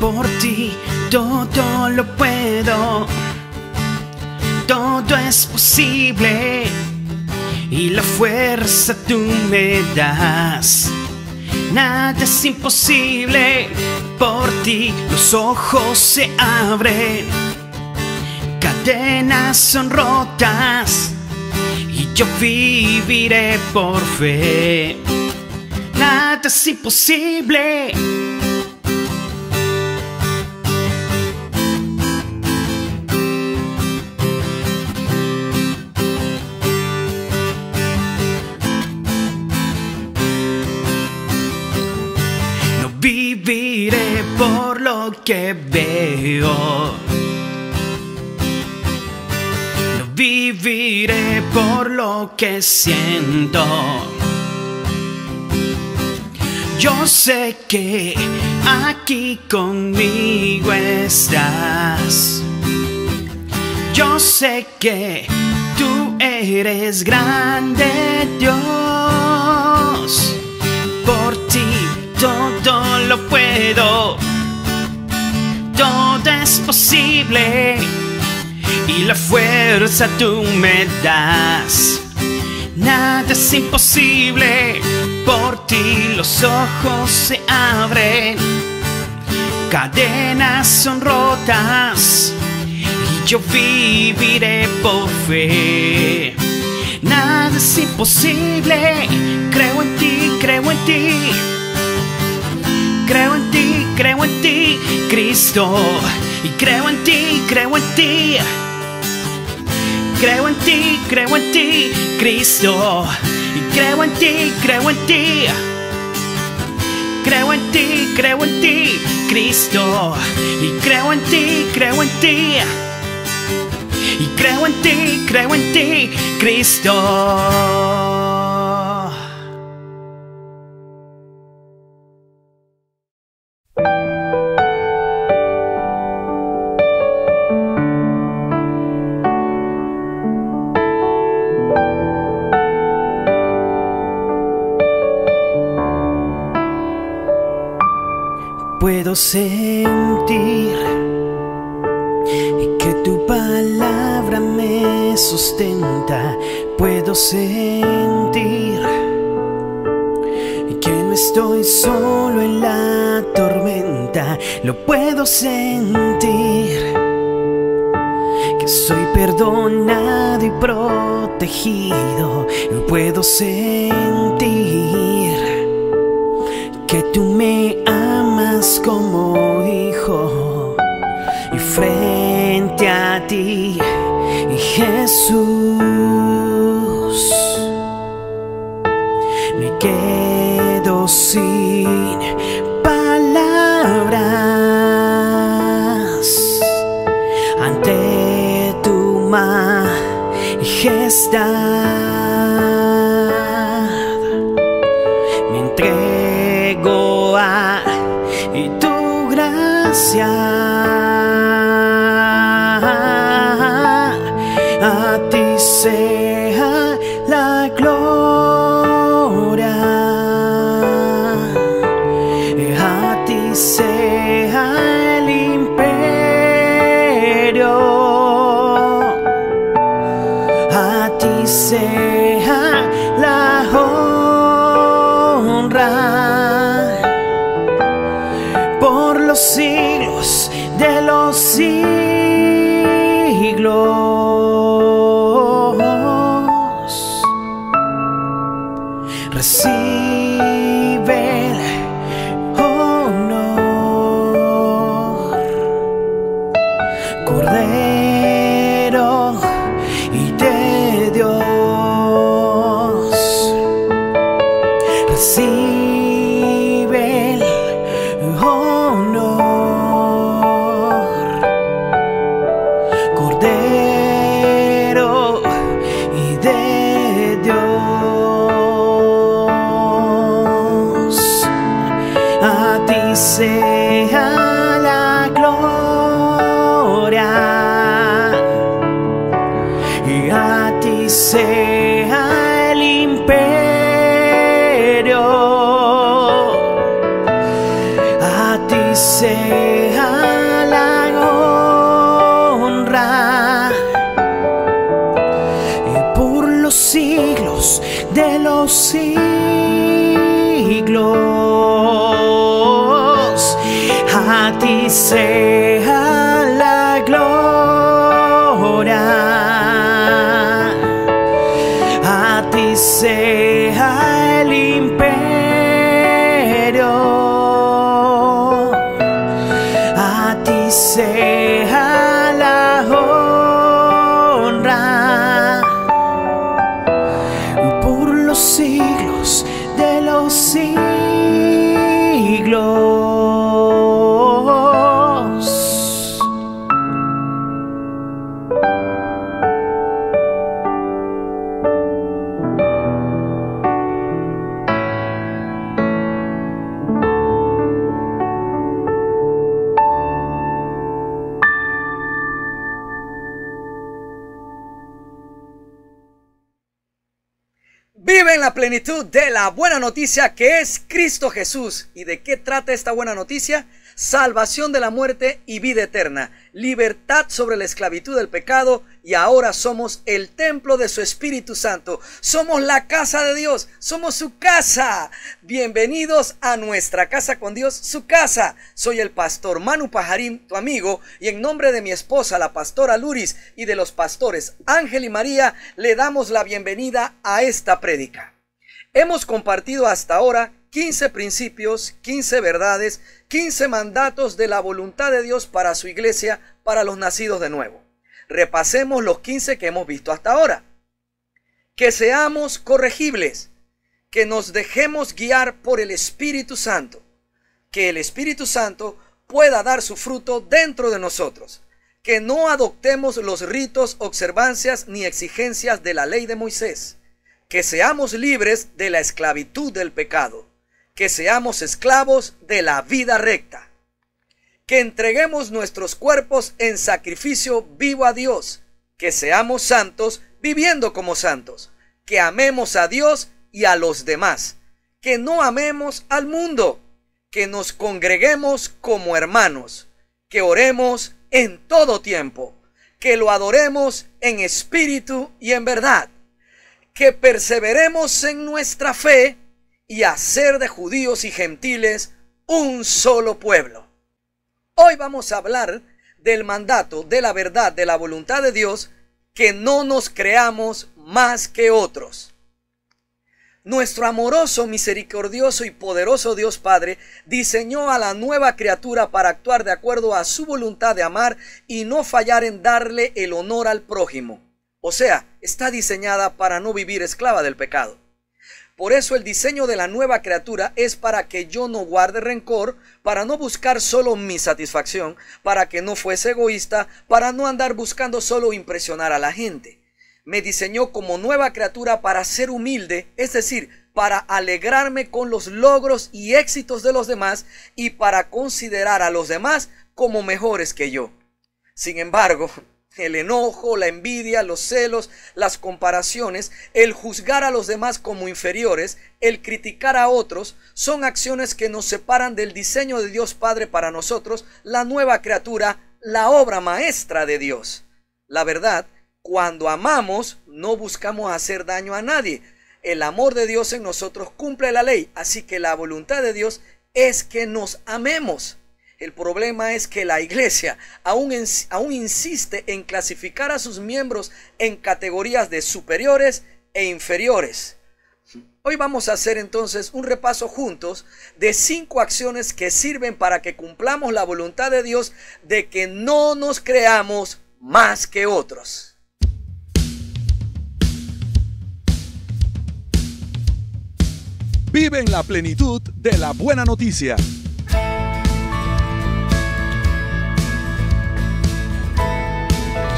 Por ti todo lo puedo, todo es posible y la fuerza tú me das. Nada es imposible, por ti los ojos se abren, cadenas son rotas y yo viviré por fe. Nada es imposible. No viviré por lo que veo, no viviré por lo que siento. Yo sé que aquí conmigo estás. Yo sé que tú eres grande, Dios. Por ti todo lo puedo, todo es posible y la fuerza tú me das. Nada es imposible, por ti los ojos se abren, cadenas son rotas y yo viviré por fe. Nada es imposible, creo en ti, creo en ti. Creo en ti, creo en ti, Cristo. Y creo en ti, creo en ti. Creo en ti, Cristo. Y creo en ti, creo en ti. Creo en ti, Cristo. Y creo en ti, Y creo en ti, Cristo. Puedo sentir que tu palabra me sustenta. Puedo sentir que no estoy solo en la tormenta. Lo puedo sentir, que soy perdonado y protegido. Puedo sentir que tú me amas como hijo, y frente a ti, Jesús, me quedo sin palabras ante tu majestad. Me entrego a tu gracia, a ti sea la gloria, a ti sea el imperio, a ti sea la honra por los siglos de los siglos. Recibe el honor, Cordero y de Dios. Recibe el honor, Cordero y de Dios. A ti sea la gloria, y a ti sea el imperio, a ti sea siglos de los siglos. A ti sea la gloria, a ti sea el imperio, a ti sea la honra por los siglos de los siglos. Vive en la plenitud de la buena noticia que es Cristo Jesús. ¿Y de qué trata esta buena noticia? Salvación de la muerte y vida eterna, libertad sobre la esclavitud del pecado, y ahora somos el templo de su Espíritu Santo. Somos la casa de Dios, somos su casa. Bienvenidos a nuestra casa con Dios, su casa. Soy el pastor Manu Pajarín, tu amigo, y en nombre de mi esposa, la pastora Luris, y de los pastores Ángel y María, le damos la bienvenida a esta prédica. Hemos compartido hasta ahora 15 principios, 15 verdades, 15 mandatos de la voluntad de Dios para su iglesia, para los nacidos de nuevo. Repasemos los 15 que hemos visto hasta ahora. Que seamos corregibles, que nos dejemos guiar por el Espíritu Santo, que el Espíritu Santo pueda dar su fruto dentro de nosotros, que no adoptemos los ritos, observancias ni exigencias de la ley de Moisés, que seamos libres de la esclavitud del pecado, que seamos esclavos de la vida recta, que entreguemos nuestros cuerpos en sacrificio vivo a Dios, que seamos santos viviendo como santos, que amemos a Dios y a los demás, que no amemos al mundo, que nos congreguemos como hermanos, que oremos en todo tiempo, que lo adoremos en espíritu y en verdad, que perseveremos en nuestra fe y hacer de judíos y gentiles un solo pueblo. Hoy vamos a hablar del mandato, de la verdad, de la voluntad de Dios, que no nos creamos más que otros. Nuestro amoroso, misericordioso y poderoso Dios Padre diseñó a la nueva criatura para actuar de acuerdo a su voluntad de amar y no fallar en darle el honor al prójimo. O sea, está diseñada para no vivir esclava del pecado. Por eso el diseño de la nueva criatura es para que yo no guarde rencor, para no buscar solo mi satisfacción, para que no fuese egoísta, para no andar buscando solo impresionar a la gente. Me diseñó como nueva criatura para ser humilde, es decir, para alegrarme con los logros y éxitos de los demás y para considerar a los demás como mejores que yo. Sin embargo, el enojo, la envidia, los celos, las comparaciones, el juzgar a los demás como inferiores, el criticar a otros, son acciones que nos separan del diseño de Dios Padre para nosotros, la nueva criatura, la obra maestra de Dios. La verdad, cuando amamos, no buscamos hacer daño a nadie. El amor de Dios en nosotros cumple la ley, así que la voluntad de Dios es que nos amemos. El problema es que la iglesia aún insiste en clasificar a sus miembros en categorías de superiores e inferiores. Hoy vamos a hacer entonces un repaso juntos de 5 acciones que sirven para que cumplamos la voluntad de Dios de que no nos creamos más que otros. Vive en la plenitud de la buena noticia.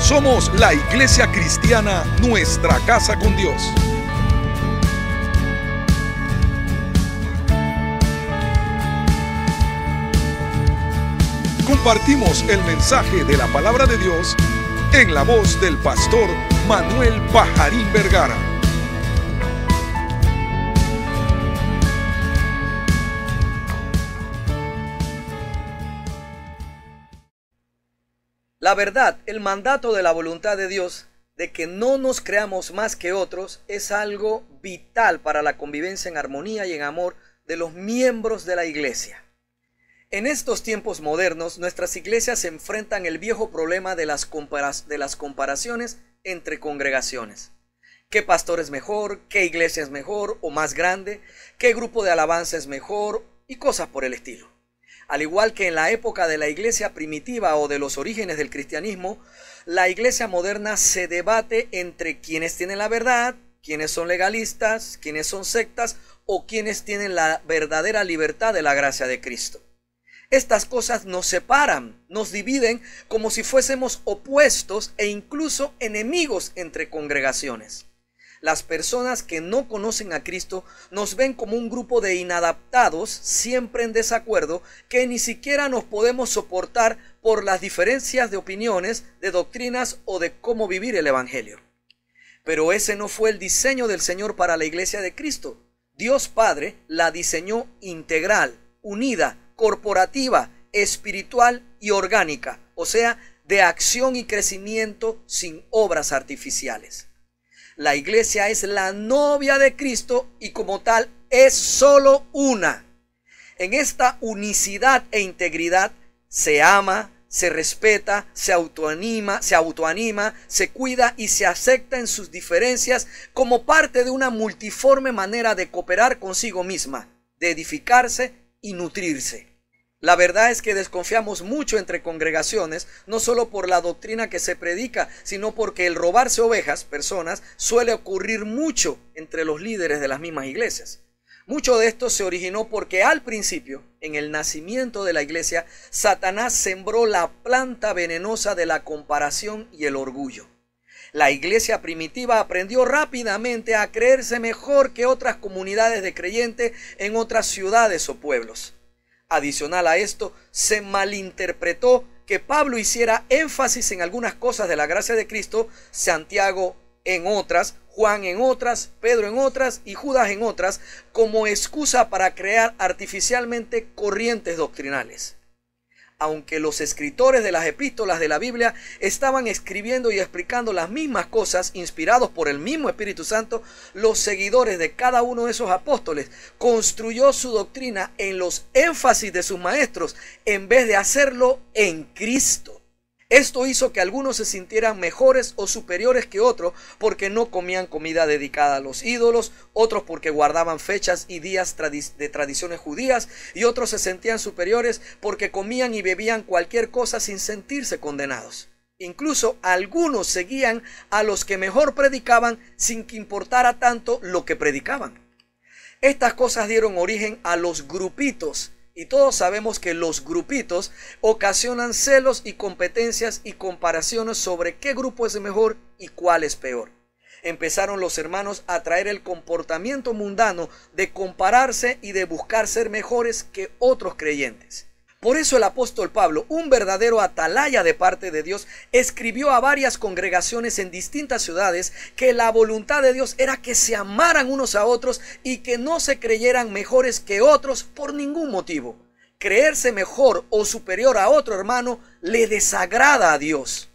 Somos la Iglesia Cristiana, nuestra casa con Dios. Compartimos el mensaje de la palabra de Dios en la voz del pastor Manuel Pajarín Vergara. La verdad, el mandato de la voluntad de Dios de que no nos creamos más que otros es algo vital para la convivencia en armonía y en amor de los miembros de la iglesia. En estos tiempos modernos, nuestras iglesias se enfrentan el viejo problema de las comparaciones entre congregaciones. ¿Qué pastor es mejor? ¿Qué iglesia es mejor o más grande? ¿Qué grupo de alabanza es mejor? Y cosas por el estilo. Al igual que en la época de la iglesia primitiva o de los orígenes del cristianismo, la iglesia moderna se debate entre quienes tienen la verdad, quienes son legalistas, quienes son sectas o quienes tienen la verdadera libertad de la gracia de Cristo. Estas cosas nos separan, nos dividen como si fuésemos opuestos e incluso enemigos entre congregaciones. Las personas que no conocen a Cristo nos ven como un grupo de inadaptados, siempre en desacuerdo, que ni siquiera nos podemos soportar por las diferencias de opiniones, de doctrinas o de cómo vivir el Evangelio. Pero ese no fue el diseño del Señor para la iglesia de Cristo. Dios Padre la diseñó integral, unida, corporativa, espiritual y orgánica, o sea, de acción y crecimiento sin obras artificiales. La iglesia es la novia de Cristo y como tal es solo una. En esta unicidad e integridad se ama, se respeta, se autoanima, se cuida y se acepta en sus diferencias como parte de una multiforme manera de cooperar consigo misma, de edificarse y nutrirse. La verdad es que desconfiamos mucho entre congregaciones, no solo por la doctrina que se predica, sino porque el robarse ovejas, personas, suele ocurrir mucho entre los líderes de las mismas iglesias. Mucho de esto se originó porque al principio, en el nacimiento de la iglesia, Satanás sembró la planta venenosa de la comparación y el orgullo. La iglesia primitiva aprendió rápidamente a creerse mejor que otras comunidades de creyentes en otras ciudades o pueblos. Adicional a esto, se malinterpretó que Pablo hiciera énfasis en algunas cosas de la gracia de Cristo, Santiago en otras, Juan en otras, Pedro en otras y Judas en otras, como excusa para crear artificialmente corrientes doctrinales. Aunque los escritores de las epístolas de la Biblia estaban escribiendo y explicando las mismas cosas inspirados por el mismo Espíritu Santo, los seguidores de cada uno de esos apóstoles construyó su doctrina en los énfasis de sus maestros en vez de hacerlo en Cristo. Esto hizo que algunos se sintieran mejores o superiores que otros porque no comían comida dedicada a los ídolos, otros porque guardaban fechas y días de tradiciones judías, y otros se sentían superiores porque comían y bebían cualquier cosa sin sentirse condenados. Incluso algunos seguían a los que mejor predicaban sin que importara tanto lo que predicaban. Estas cosas dieron origen a los grupitos. Y todos sabemos que los grupitos ocasionan celos y competencias y comparaciones sobre qué grupo es mejor y cuál es peor. Empezaron los hermanos a traer el comportamiento mundano de compararse y de buscar ser mejores que otros creyentes. Por eso el apóstol Pablo, un verdadero atalaya de parte de Dios, escribió a varias congregaciones en distintas ciudades que la voluntad de Dios era que se amaran unos a otros y que no se creyeran mejores que otros por ningún motivo. Creerse mejor o superior a otro hermano le desagrada a Dios.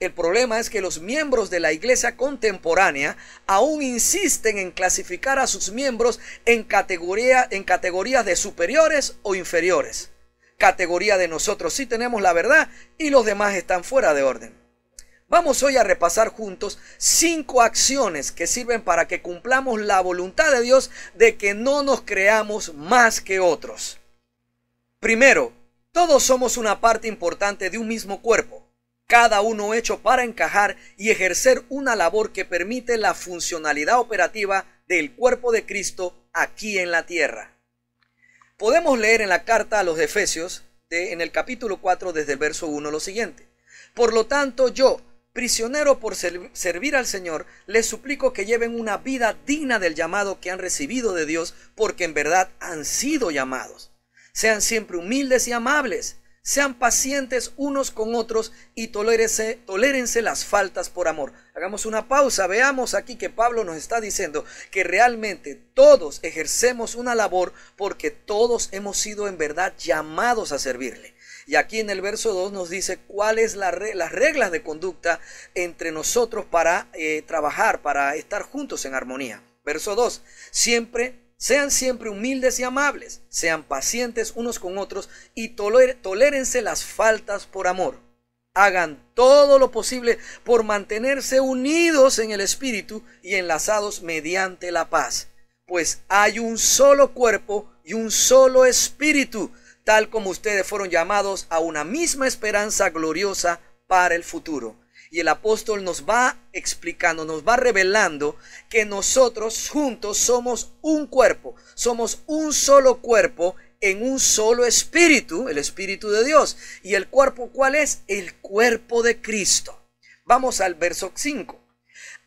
El problema es que los miembros de la iglesia contemporánea aún insisten en clasificar a sus miembros en categorías de superiores o inferiores. Categoría de nosotros sí tenemos la verdad y los demás están fuera de orden. Vamos hoy a repasar juntos 5 acciones que sirven para que cumplamos la voluntad de Dios de que no nos creamos más que otros. Primero, todos somos una parte importante de un mismo cuerpo, cada uno hecho para encajar y ejercer una labor que permite la funcionalidad operativa del cuerpo de Cristo aquí en la tierra. Podemos leer en la carta a los Efesios, en el capítulo 4, desde el verso 1, lo siguiente. Por lo tanto, yo, prisionero por servir al Señor, les suplico que lleven una vida digna del llamado que han recibido de Dios, porque en verdad han sido llamados. Sean siempre humildes y amables, sean pacientes unos con otros y tolérense las faltas por amor. Hagamos una pausa, veamos aquí que Pablo nos está diciendo que realmente todos ejercemos una labor porque todos hemos sido en verdad llamados a servirle. Y aquí en el verso 2 nos dice cuáles las reglas de conducta entre nosotros para trabajar, para estar juntos en armonía. Verso 2, sean siempre humildes y amables, sean pacientes unos con otros y tolérense las faltas por amor. Hagan todo lo posible por mantenerse unidos en el Espíritu y enlazados mediante la paz. Pues hay un solo cuerpo y un solo Espíritu, tal como ustedes fueron llamados a una misma esperanza gloriosa para el futuro. Y el apóstol nos va explicando, nos va revelando que nosotros juntos somos un cuerpo, somos un solo cuerpo en un solo espíritu, el Espíritu de Dios. ¿Y el cuerpo cuál es? El cuerpo de Cristo. Vamos al verso 5.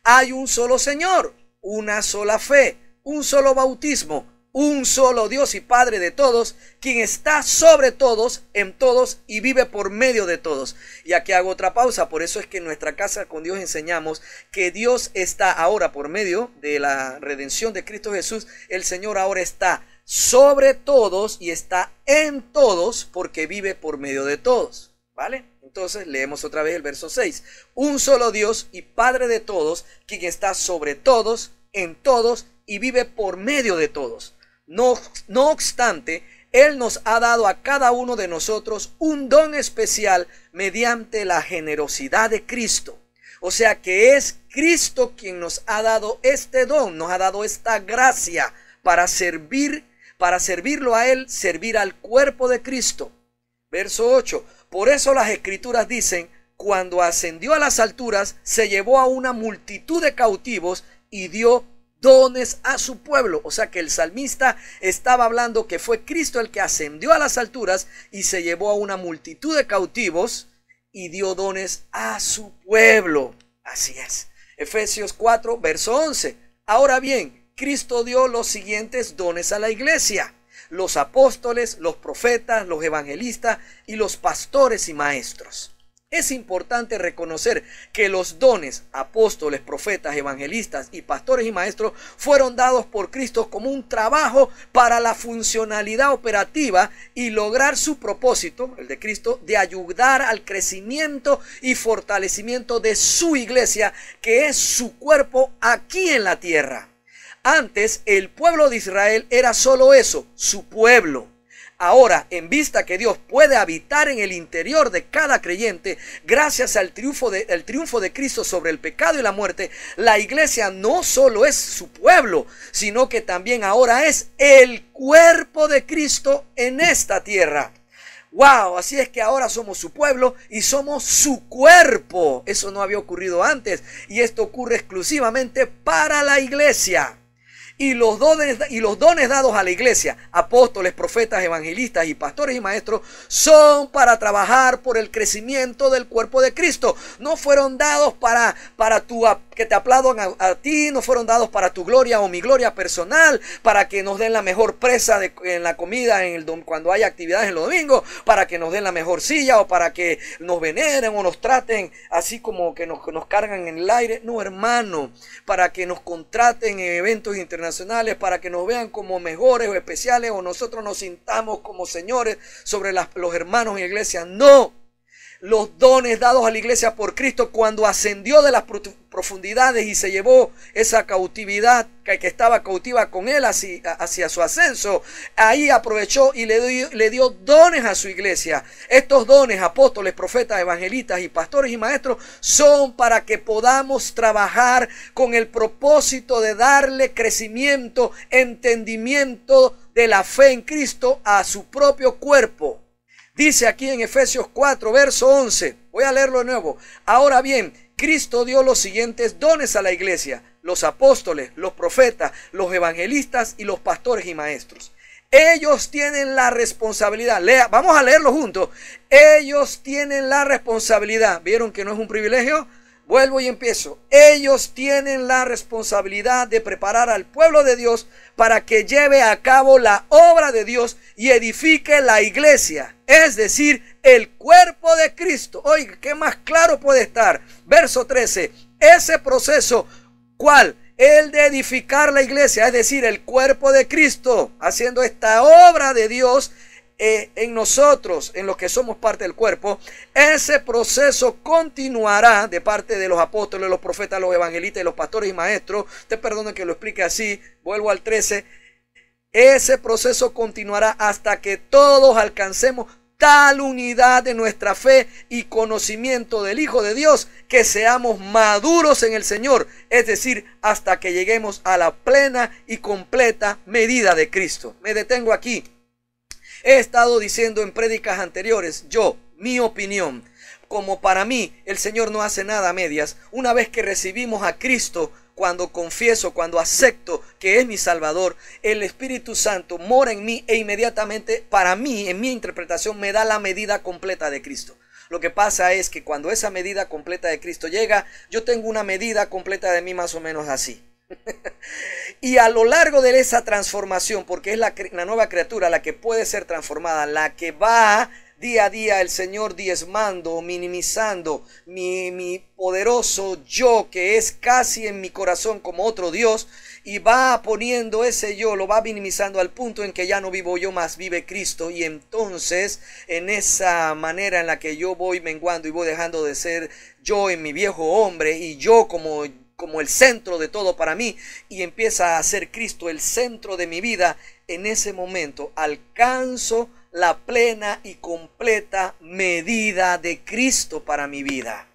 Hay un solo Señor, una sola fe, un solo bautismo, un solo Dios y Padre de todos, quien está sobre todos, en todos y vive por medio de todos. Y aquí hago otra pausa, por eso es que en nuestra casa con Dios enseñamos que Dios está ahora por medio de la redención de Cristo Jesús. El Señor ahora está sobre todos y está en todos porque vive por medio de todos. ¿Vale? Entonces leemos otra vez el verso 6. Un solo Dios y Padre de todos, quien está sobre todos, en todos y vive por medio de todos. No obstante, Él nos ha dado a cada uno de nosotros un don especial mediante la generosidad de Cristo. O sea que es Cristo quien nos ha dado este don, nos ha dado esta gracia para servirlo a Él, servir al cuerpo de Cristo. Verso 8. Por eso las Escrituras dicen, cuando ascendió a las alturas, se llevó a una multitud de cautivos y dio dones a su pueblo. O sea que el salmista estaba hablando que fue Cristo el que ascendió a las alturas y se llevó a una multitud de cautivos y dio dones a su pueblo. Así es. Efesios 4, verso 11. Ahora bien, Cristo dio los siguientes dones a la iglesia: los apóstoles, los profetas, los evangelistas y los pastores y maestros. Es importante reconocer que los dones, apóstoles, profetas, evangelistas y pastores y maestros fueron dados por Cristo como un trabajo para la funcionalidad operativa y lograr su propósito, el de Cristo, de ayudar al crecimiento y fortalecimiento de su iglesia, que es su cuerpo aquí en la tierra. Antes, el pueblo de Israel era solo eso, su pueblo. Ahora, en vista que Dios puede habitar en el interior de cada creyente, gracias al triunfo de Cristo sobre el pecado y la muerte, la iglesia no solo es su pueblo, sino que también ahora es el cuerpo de Cristo en esta tierra. ¡Wow! Así es que ahora somos su pueblo y somos su cuerpo. Eso no había ocurrido antes y esto ocurre exclusivamente para la iglesia. Y los dones dados a la iglesia, apóstoles, profetas, evangelistas y pastores y maestros, son para trabajar por el crecimiento del cuerpo de Cristo. No fueron dados para que te aplaudan a ti, no fueron dados para tu gloria o mi gloria personal, para que nos den la mejor presa en la comida cuando haya actividades en los domingos, para que nos den la mejor silla o para que nos veneren o nos traten así como que nos cargan en el aire. No, hermano, para que nos contraten en eventos internacionales, para que nos vean como mejores o especiales o nosotros nos sintamos como señores sobre los hermanos en la iglesia. No. Los dones dados a la iglesia por Cristo cuando ascendió de las profundidades y se llevó esa cautividad que estaba cautiva con él hacia su ascenso, ahí aprovechó y le dio dones a su iglesia. Estos dones, apóstoles, profetas, evangelistas y pastores y maestros, son para que podamos trabajar con el propósito de darle crecimiento, entendimiento de la fe en Cristo a su propio cuerpo. Dice aquí en Efesios 4, verso 11. Voy a leerlo de nuevo. Ahora bien, Cristo dio los siguientes dones a la iglesia: los apóstoles, los profetas, los evangelistas y los pastores y maestros. Ellos tienen la responsabilidad. Vamos a leerlo juntos. Ellos tienen la responsabilidad. ¿Vieron que no es un privilegio? Vuelvo y empiezo. Ellos tienen la responsabilidad de preparar al pueblo de Dios para que lleve a cabo la obra de Dios y edifique la iglesia, es decir, el cuerpo de Cristo. Oiga, ¿qué más claro puede estar? Verso 13. Ese proceso, ¿cuál? El de edificar la iglesia, es decir, el cuerpo de Cristo, haciendo esta obra de Dios, en nosotros, en los que somos parte del cuerpo, ese proceso continuará de parte de los apóstoles, los profetas, los evangelistas y los pastores y maestros. Te perdono que lo explique así, vuelvo al 13. Ese proceso continuará hasta que todos alcancemos tal unidad de nuestra fe y conocimiento del Hijo de Dios, que seamos maduros en el Señor, es decir, hasta que lleguemos a la plena y completa medida de Cristo. Me detengo aquí. He estado diciendo en prédicas anteriores, mi opinión, como para mí el Señor no hace nada a medias. Una vez que recibimos a Cristo, cuando confieso, cuando acepto que es mi Salvador, el Espíritu Santo mora en mí e inmediatamente para mí, en mi interpretación, me da la medida completa de Cristo. Lo que pasa es que cuando esa medida completa de Cristo llega, yo tengo una medida completa de mí más o menos así. Y a lo largo de esa transformación, porque es la nueva criatura la que puede ser transformada, la que va día a día el Señor diezmando, minimizando mi poderoso yo, que es casi en mi corazón como otro Dios, y va poniendo ese yo, lo va minimizando al punto en que ya no vivo yo, más vive Cristo. Y entonces en esa manera en la que yo voy menguando y voy dejando de ser yo en mi viejo hombre, y yo como el centro de todo para mí, y empieza a ser Cristo el centro de mi vida, en ese momento alcanzo la plena y completa medida de Cristo para mi vida.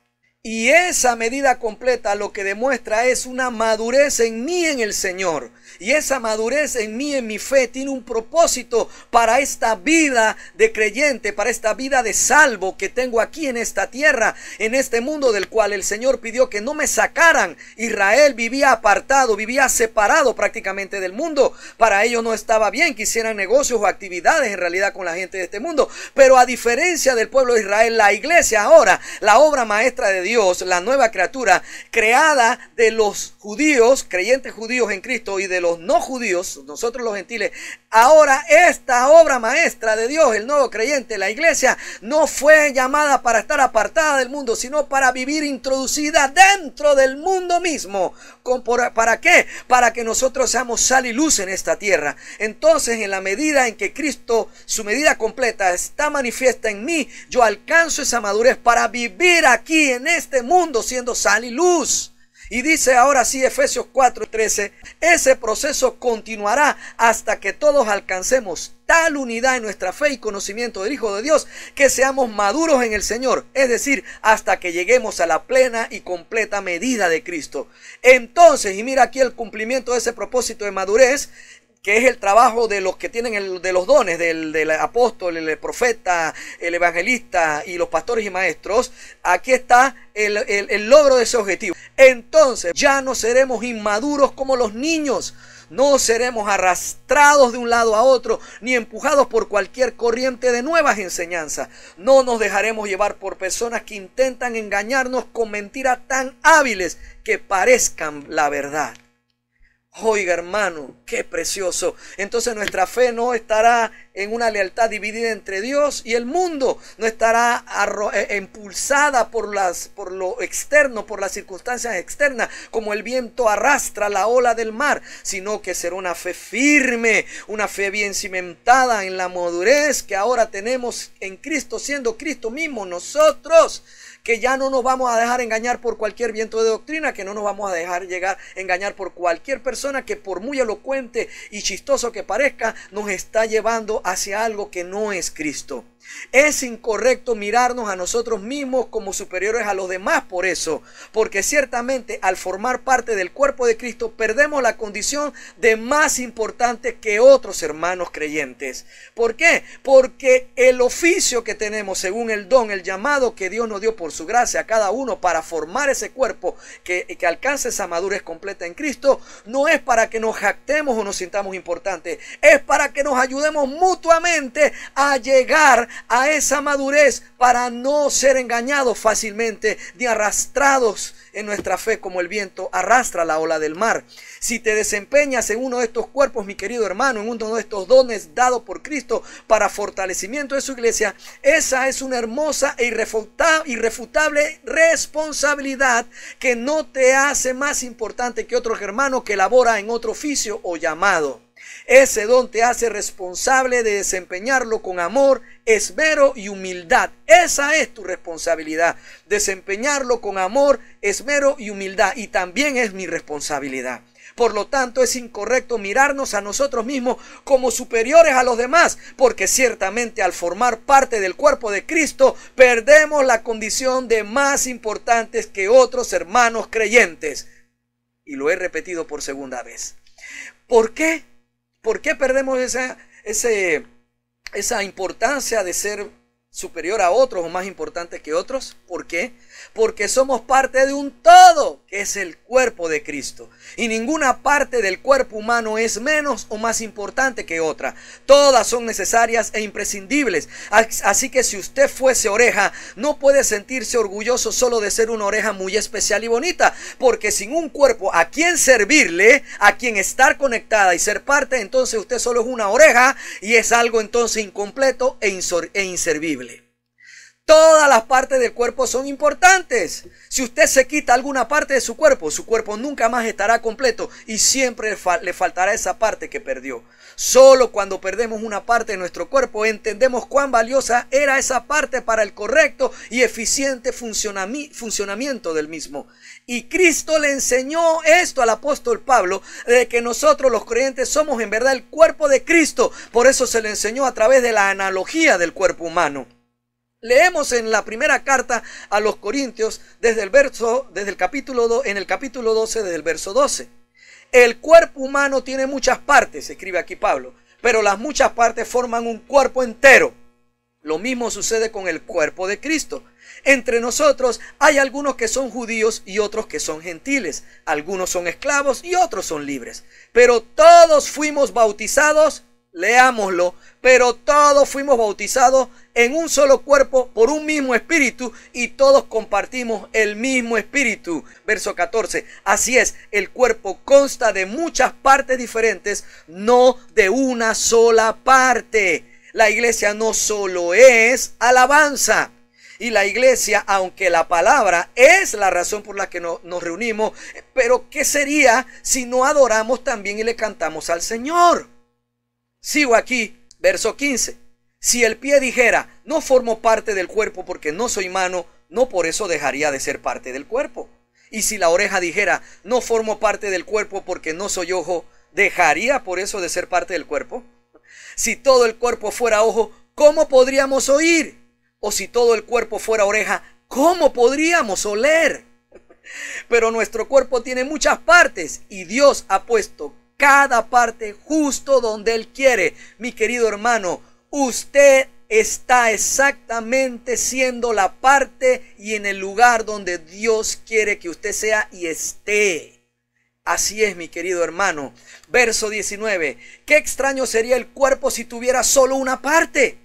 Y esa medida completa lo que demuestra es una madurez en mí en el Señor. Y esa madurez en mí, en mi fe, tiene un propósito para esta vida de creyente, para esta vida de salvo que tengo aquí en esta tierra, en este mundo del cual el Señor pidió que no me sacaran. Israel vivía apartado, vivía separado prácticamente del mundo. Para ellos no estaba bien que hicieran negocios o actividades en realidad con la gente de este mundo. Pero a diferencia del pueblo de Israel, la iglesia ahora, la obra maestra de Dios, la nueva criatura creada de los judíos, creyentes judíos en Cristo, y de los no judíos, nosotros los gentiles, ahora esta obra maestra de Dios, el nuevo creyente, la iglesia, no fue llamada para estar apartada del mundo, sino para vivir introducida dentro del mundo mismo. ¿Para qué? Para que nosotros seamos sal y luz en esta tierra. Entonces, en la medida en que Cristo, su medida completa, está manifiesta en mí, yo alcanzo esa madurez para vivir aquí en este mundo siendo sal y luz. Y dice ahora sí Efesios 4:13, ese proceso continuará hasta que todos alcancemos tal unidad en nuestra fe y conocimiento del Hijo de Dios, que seamos maduros en el Señor, es decir, hasta que lleguemos a la plena y completa medida de Cristo. Entonces, y mira aquí el cumplimiento de ese propósito de madurez, que es el trabajo de los que tienen de los dones, del apóstol, el profeta, el evangelista y los pastores y maestros. Aquí está el logro de ese objetivo. Entonces ya no seremos inmaduros como los niños. No seremos arrastrados de un lado a otro, ni empujados por cualquier corriente de nuevas enseñanzas. No nos dejaremos llevar por personas que intentan engañarnos con mentiras tan hábiles que parezcan la verdad. Oiga, hermano, qué precioso. Entonces nuestra fe no estará en una lealtad dividida entre Dios y el mundo. No estará impulsada por lo externo, por las circunstancias externas, como el viento arrastra la ola del mar, sino que será una fe firme, una fe bien cimentada en la madurez que ahora tenemos en Cristo, siendo Cristo mismo nosotros. Que ya no nos vamos a dejar engañar por cualquier viento de doctrina, que no nos vamos a dejar engañar por cualquier persona que, por muy elocuente y chistoso que parezca, nos está llevando hacia algo que no es Cristo. Es incorrecto mirarnos a nosotros mismos como superiores a los demás por eso, porque ciertamente al formar parte del cuerpo de Cristo perdemos la condición de más importante que otros hermanos creyentes. ¿Por qué? Porque el oficio que tenemos según el don, el llamado que Dios nos dio por su gracia a cada uno para formar ese cuerpo que alcance esa madurez completa en Cristo, no es para que nos jactemos o nos sintamos importantes, es para que nos ayudemos mutuamente a llegar a esa madurez, para no ser engañados fácilmente ni arrastrados en nuestra fe como el viento arrastra la ola del mar. Si te desempeñas en uno de estos cuerpos, mi querido hermano, en uno de estos dones dados por Cristo para fortalecimiento de su iglesia, esa es una hermosa e irrefutable responsabilidad que no te hace más importante que otro hermano que labora en otro oficio o llamado. Ese don te hace responsable de desempeñarlo con amor, esmero y humildad. Esa es tu responsabilidad. Desempeñarlo con amor, esmero y humildad. Y también es mi responsabilidad. Por lo tanto, es incorrecto mirarnos a nosotros mismos como superiores a los demás, porque ciertamente al formar parte del cuerpo de Cristo, perdemos la condición de más importantes que otros hermanos creyentes. Y lo he repetido por segunda vez. ¿Por qué? ¿Por qué perdemos esa importancia de ser superior a otros o más importante que otros? ¿Por qué? Porque somos parte de un todo, que es el cuerpo de Cristo. Y ninguna parte del cuerpo humano es menos o más importante que otra. Todas son necesarias e imprescindibles. Así que si usted fuese oreja, no puede sentirse orgulloso solo de ser una oreja muy especial y bonita. Porque sin un cuerpo a quien servirle, a quien estar conectada y ser parte, entonces usted solo es una oreja y es algo entonces incompleto e inservible. Todas las partes del cuerpo son importantes. Si usted se quita alguna parte de su cuerpo nunca más estará completo y siempre le faltará esa parte que perdió. Solo cuando perdemos una parte de nuestro cuerpo entendemos cuán valiosa era esa parte para el correcto y eficiente funcionamiento del mismo. Y Cristo le enseñó esto al apóstol Pablo, de que nosotros los creyentes somos en verdad el cuerpo de Cristo. Por eso se le enseñó a través de la analogía del cuerpo humano. Leemos en la primera carta a los Corintios en el capítulo 12, desde el verso 12. El cuerpo humano tiene muchas partes, escribe aquí Pablo, pero las muchas partes forman un cuerpo entero. Lo mismo sucede con el cuerpo de Cristo. Entre nosotros hay algunos que son judíos y otros que son gentiles. Algunos son esclavos y otros son libres. Pero todos fuimos bautizados, leámoslo, pero todos fuimos bautizados en un solo cuerpo por un mismo espíritu y todos compartimos el mismo espíritu. Verso 14. Así es, el cuerpo consta de muchas partes diferentes, no de una sola parte. La iglesia no solo es alabanza. Y la iglesia, aunque la palabra es la razón por la que nos reunimos, pero ¿qué sería si no adoramos también y le cantamos al Señor? Sigo aquí, verso 15. Si el pie dijera, no formo parte del cuerpo porque no soy mano, no por eso dejaría de ser parte del cuerpo. Y si la oreja dijera, no formo parte del cuerpo porque no soy ojo, ¿dejaría por eso de ser parte del cuerpo? Si todo el cuerpo fuera ojo, ¿cómo podríamos oír? O si todo el cuerpo fuera oreja, ¿cómo podríamos oler? Pero nuestro cuerpo tiene muchas partes y Dios ha puesto cada parte justo donde Él quiere. Mi querido hermano, usted está exactamente siendo la parte y en el lugar donde Dios quiere que usted sea y esté. Así es, mi querido hermano. Verso 19. Qué extraño sería el cuerpo si tuviera solo una parte.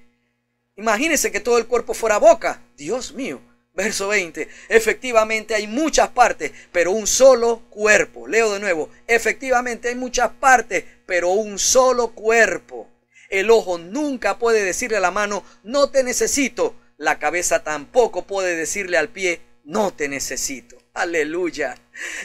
Imagínese que todo el cuerpo fuera boca. Dios mío. Verso 20. Efectivamente hay muchas partes, pero un solo cuerpo. Leo de nuevo. Efectivamente hay muchas partes, pero un solo cuerpo. El ojo nunca puede decirle a la mano, no te necesito. La cabeza tampoco puede decirle al pie, no te necesito. Aleluya.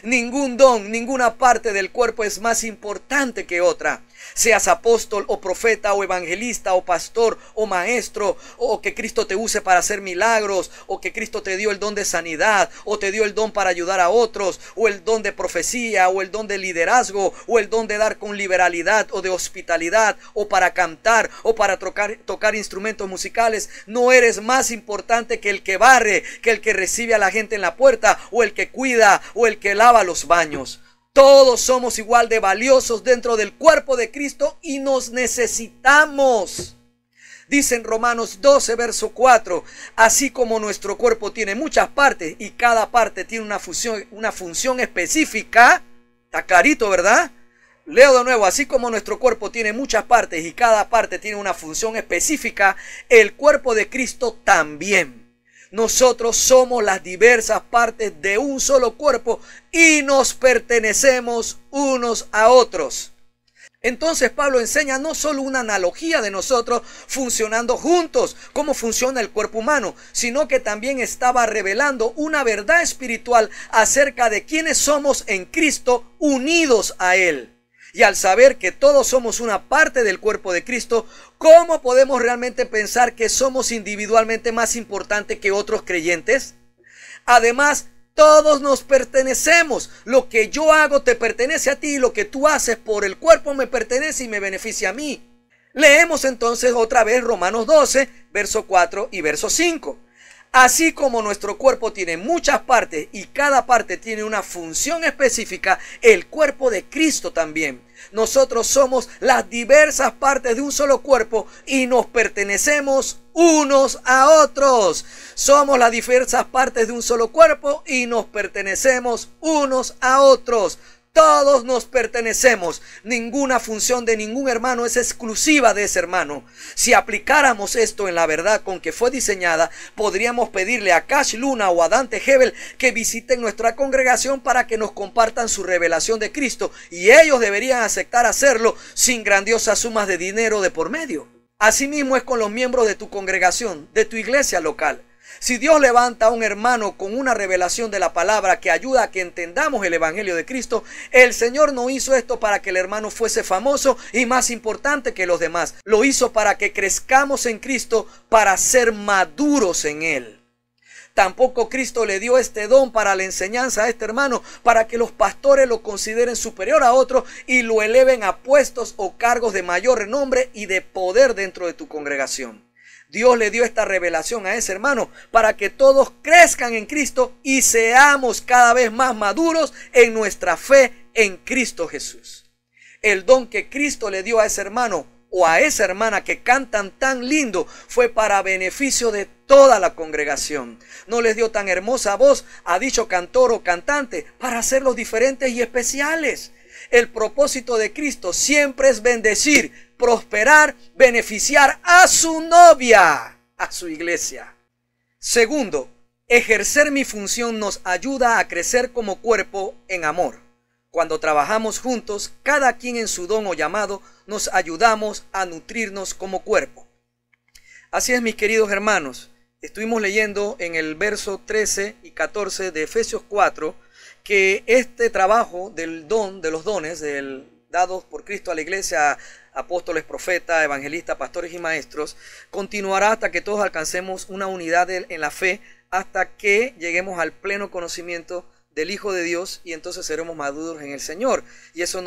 Ningún don, ninguna parte del cuerpo es más importante que otra. Seas apóstol o profeta o evangelista o pastor o maestro, o que Cristo te use para hacer milagros, o que Cristo te dio el don de sanidad, o te dio el don para ayudar a otros, o el don de profecía, o el don de liderazgo, o el don de dar con liberalidad o de hospitalidad, o para cantar, o para tocar instrumentos musicales. No eres más importante que el que barre, que el que recibe a la gente en la puerta, o el que cuida, o el que lava los baños. Todos somos igual de valiosos dentro del cuerpo de Cristo y nos necesitamos. Dice en Romanos 12, verso 4, así como nuestro cuerpo tiene muchas partes y cada parte tiene una función específica. Está clarito, ¿verdad? Leo de nuevo, así como nuestro cuerpo tiene muchas partes y cada parte tiene una función específica, el cuerpo de Cristo también. Nosotros somos las diversas partes de un solo cuerpo y nos pertenecemos unos a otros. Entonces Pablo enseña no solo una analogía de nosotros funcionando juntos, cómo funciona el cuerpo humano, sino que también estaba revelando una verdad espiritual acerca de quiénes somos en Cristo unidos a Él. Y al saber que todos somos una parte del cuerpo de Cristo, ¿cómo podemos realmente pensar que somos individualmente más importantes que otros creyentes? Además, todos nos pertenecemos. Lo que yo hago te pertenece a ti, y lo que tú haces por el cuerpo me pertenece y me beneficia a mí. Leemos entonces otra vez Romanos 12, verso 4 y verso 5. Así como nuestro cuerpo tiene muchas partes y cada parte tiene una función específica, el cuerpo de Cristo también. Nosotros somos las diversas partes de un solo cuerpo y nos pertenecemos unos a otros. Somos las diversas partes de un solo cuerpo y nos pertenecemos unos a otros. Todos nos pertenecemos. Ninguna función de ningún hermano es exclusiva de ese hermano. Si aplicáramos esto en la verdad con que fue diseñada, podríamos pedirle a Cash Luna o a Dante Hebel que visiten nuestra congregación para que nos compartan su revelación de Cristo, y ellos deberían aceptar hacerlo sin grandiosas sumas de dinero de por medio. Asimismo es con los miembros de tu congregación, de tu iglesia local. Si Dios levanta a un hermano con una revelación de la palabra que ayuda a que entendamos el evangelio de Cristo, el Señor no hizo esto para que el hermano fuese famoso y más importante que los demás. Lo hizo para que crezcamos en Cristo, para ser maduros en Él. Tampoco Cristo le dio este don para la enseñanza a este hermano, para que los pastores lo consideren superior a otro y lo eleven a puestos o cargos de mayor renombre y de poder dentro de tu congregación. Dios le dio esta revelación a ese hermano para que todos crezcan en Cristo y seamos cada vez más maduros en nuestra fe en Cristo Jesús. El don que Cristo le dio a ese hermano o a esa hermana que cantan tan lindo fue para beneficio de toda la congregación. No les dio tan hermosa voz a dicho cantor o cantante para hacerlos diferentes y especiales. El propósito de Cristo siempre es bendecir, prosperar, beneficiar a su novia, a su iglesia. Segundo, ejercer mi función nos ayuda a crecer como cuerpo en amor. Cuando trabajamos juntos, cada quien en su don o llamado, nos ayudamos a nutrirnos como cuerpo. Así es, mis queridos hermanos. Estuvimos leyendo en el verso 13 y 14 de Efesios 4 que este trabajo del don, de los dones dados por Cristo a la iglesia, apóstoles, profetas, evangelistas, pastores y maestros, continuará hasta que todos alcancemos una unidad en la fe, hasta que lleguemos al pleno conocimiento del Hijo de Dios, y entonces seremos maduros en el Señor. Y eso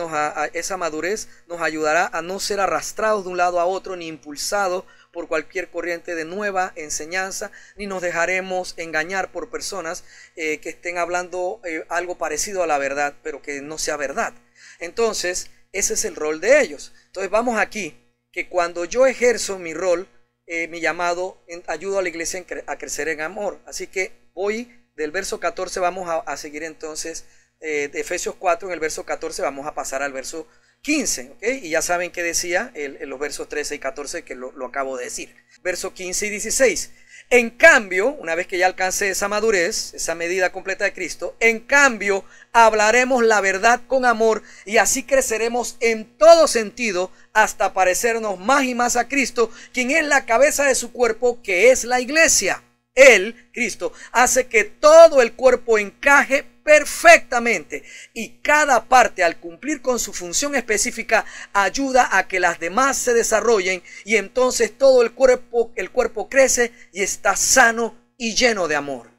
esa madurez nos ayudará a no ser arrastrados de un lado a otro, ni impulsados por cualquier corriente de nueva enseñanza, ni nos dejaremos engañar por personas que estén hablando algo parecido a la verdad, pero que no sea verdad. Entonces, ese es el rol de ellos. Entonces vamos aquí, que cuando yo ejerzo mi rol, mi llamado, ayudo a la iglesia a crecer en amor. Así que hoy del verso 14 vamos a seguir entonces de Efesios 4, en el verso 14 vamos a pasar al verso 15, ¿okay? Y ya saben qué decía en los versos 13 y 14 que lo acabo de decir. Verso 15 y 16. En cambio, una vez que ya alcance esa madurez, esa medida completa de Cristo, en cambio, hablaremos la verdad con amor y así creceremos en todo sentido hasta parecernos más y más a Cristo, quien es la cabeza de su cuerpo, que es la iglesia. Él, Cristo, hace que todo el cuerpo encaje perfectamente y cada parte, al cumplir con su función específica, ayuda a que las demás se desarrollen, y entonces todo el cuerpo crece y está sano y lleno de amor.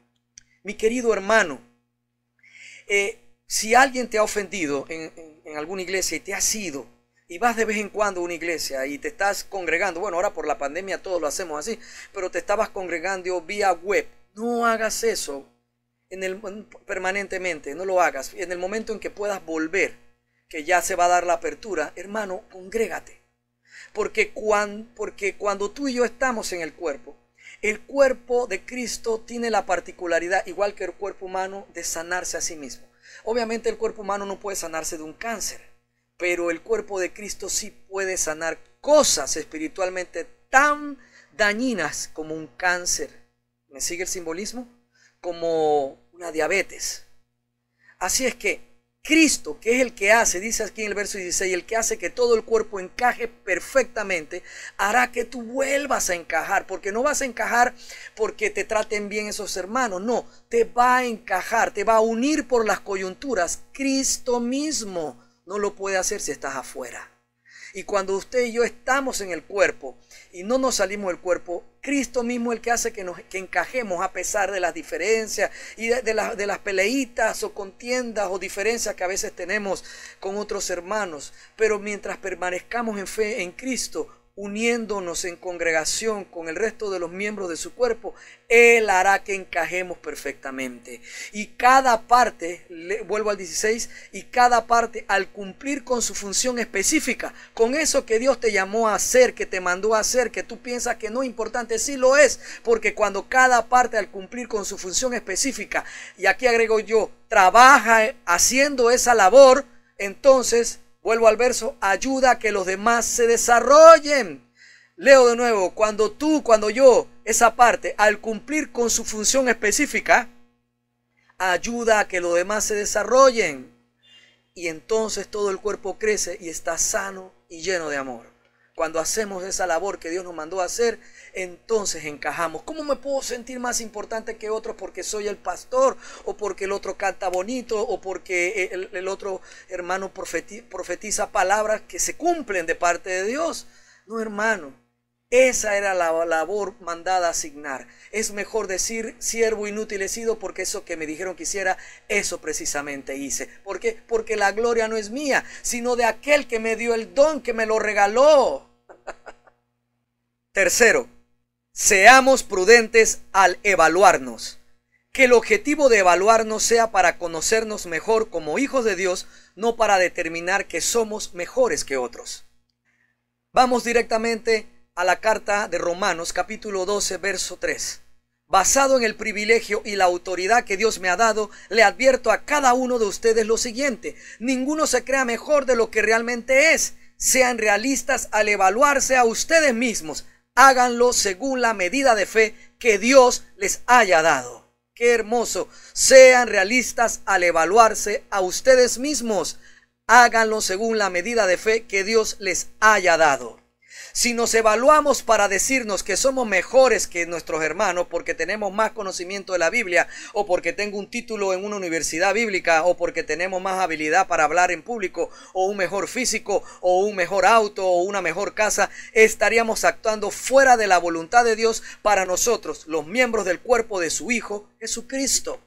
Mi querido hermano, si alguien te ha ofendido en alguna iglesia y te has ido, y vas de vez en cuando a una iglesia y te estás congregando, bueno, ahora por la pandemia todos lo hacemos así, pero te estabas congregando vía web, no hagas eso permanentemente, no lo hagas. En el momento en que puedas volver, que ya se va a dar la apertura, hermano, congrégate. Porque cuando tú y yo estamos en el cuerpo de Cristo tiene la particularidad, igual que el cuerpo humano, de sanarse a sí mismo. Obviamente el cuerpo humano no puede sanarse de un cáncer, pero el cuerpo de Cristo sí puede sanar cosas espiritualmente tan dañinas como un cáncer. ¿Me sigue el simbolismo? Como una diabetes. Así es que Cristo, que es el que hace, dice aquí en el verso 16, el que hace que todo el cuerpo encaje perfectamente, hará que tú vuelvas a encajar, porque no vas a encajar porque te traten bien esos hermanos, no, te va a encajar, te va a unir por las coyunturas Cristo mismo. no lo puede hacer si estás afuera. Y cuando usted y yo estamos en el cuerpo y no nos salimos del cuerpo, Cristo mismo es el que hace que encajemos a pesar de las diferencias y de las peleitas o contiendas o diferencias que a veces tenemos con otros hermanos. Pero mientras permanezcamos en fe en Cristo, uniéndonos en congregación con el resto de los miembros de su cuerpo, Él hará que encajemos perfectamente. Y cada parte, vuelvo al 16, y cada parte al cumplir con su función específica, con eso que Dios te llamó a hacer, que te mandó a hacer, que tú piensas que no es importante, sí lo es, porque cuando cada parte al cumplir con su función específica, y aquí agrego yo, trabaja haciendo esa labor, entonces vuelvo al verso, ayuda a que los demás se desarrollen. Leo de nuevo, cuando yo, esa parte, al cumplir con su función específica, ayuda a que los demás se desarrollen. Y entonces todo el cuerpo crece y está sano y lleno de amor. Cuando hacemos esa labor que Dios nos mandó a hacer, entonces encajamos. ¿Cómo me puedo sentir más importante que otro porque soy el pastor? O porque el otro canta bonito, o porque el otro hermano profetiza palabras que se cumplen de parte de Dios. No, hermano. Esa era la labor mandada a asignar. Es mejor decir siervo inútil he sido, porque eso que me dijeron que hiciera, eso precisamente hice. ¿Por qué? Porque la gloria no es mía, sino de aquel que me dio el don, que me lo regaló. Tercero, seamos prudentes al evaluarnos. Que el objetivo de evaluarnos sea para conocernos mejor como hijos de Dios, no para determinar que somos mejores que otros. Vamos directamente a la carta de Romanos, capítulo 12, verso 3. Basado en el privilegio y la autoridad que Dios me ha dado, le advierto a cada uno de ustedes lo siguiente: ninguno se crea mejor de lo que realmente es. Sean realistas al evaluarse a ustedes mismos. Háganlo según la medida de fe que Dios les haya dado. ¡Qué hermoso! Sean realistas al evaluarse a ustedes mismos. Háganlo según la medida de fe que Dios les haya dado. Si nos evaluamos para decirnos que somos mejores que nuestros hermanos porque tenemos más conocimiento de la Biblia, o porque tengo un título en una universidad bíblica, o porque tenemos más habilidad para hablar en público, o un mejor físico, o un mejor auto, o una mejor casa, estaríamos actuando fuera de la voluntad de Dios para nosotros, los miembros del cuerpo de su Hijo, Jesucristo.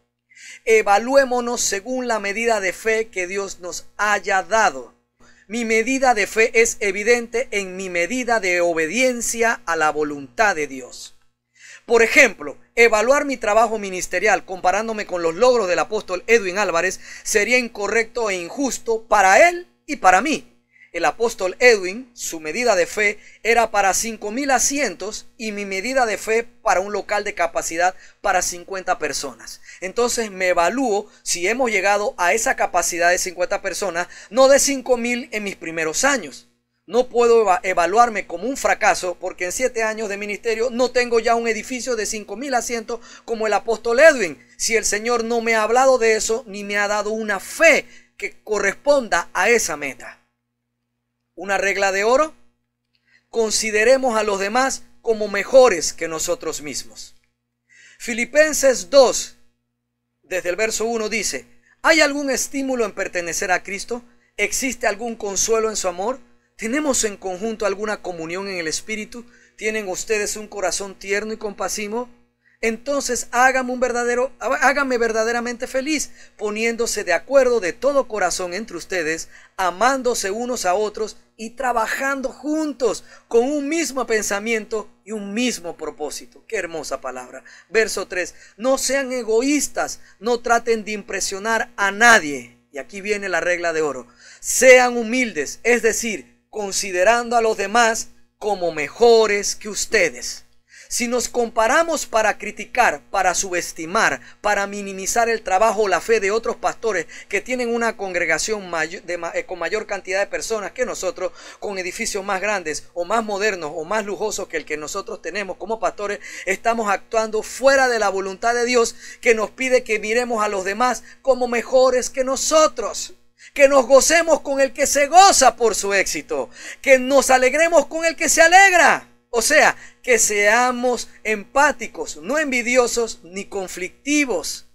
Evaluémonos según la medida de fe que Dios nos haya dado. Mi medida de fe es evidente en mi medida de obediencia a la voluntad de Dios. Por ejemplo, evaluar mi trabajo ministerial comparándome con los logros del apóstol Edwin Álvarez sería incorrecto e injusto para él y para mí. El apóstol Edwin, su medida de fe era para 5,000 asientos y mi medida de fe para un local de capacidad para 50 personas. Entonces me evalúo si hemos llegado a esa capacidad de 50 personas, no de 5,000 en mis primeros años. No puedo evaluarme como un fracaso porque en 7 años de ministerio no tengo ya un edificio de 5,000 asientos como el apóstol Edwin. Si el Señor no me ha hablado de eso ni me ha dado una fe que corresponda a esa meta. Una regla de oro: consideremos a los demás como mejores que nosotros mismos. Filipenses 2, desde el verso 1 dice: ¿hay algún estímulo en pertenecer a Cristo? ¿Existe algún consuelo en su amor? ¿Tenemos en conjunto alguna comunión en el Espíritu? ¿Tienen ustedes un corazón tierno y compasivo? Entonces hágame verdaderamente feliz, poniéndose de acuerdo de todo corazón entre ustedes, amándose unos a otros y trabajando juntos con un mismo pensamiento y un mismo propósito. Qué hermosa palabra. Verso 3. No sean egoístas, no traten de impresionar a nadie. Y aquí viene la regla de oro. Sean humildes, es decir, considerando a los demás como mejores que ustedes. Si nos comparamos para criticar, para subestimar, para minimizar el trabajo o la fe de otros pastores que tienen una congregación con mayor cantidad de personas que nosotros, con edificios más grandes o más modernos o más lujosos que el que nosotros tenemos como pastores, estamos actuando fuera de la voluntad de Dios, que nos pide que miremos a los demás como mejores que nosotros. Que nos gocemos con el que se goza por su éxito, que nos alegremos con el que se alegra. O sea, que seamos empáticos, no envidiosos ni conflictivos.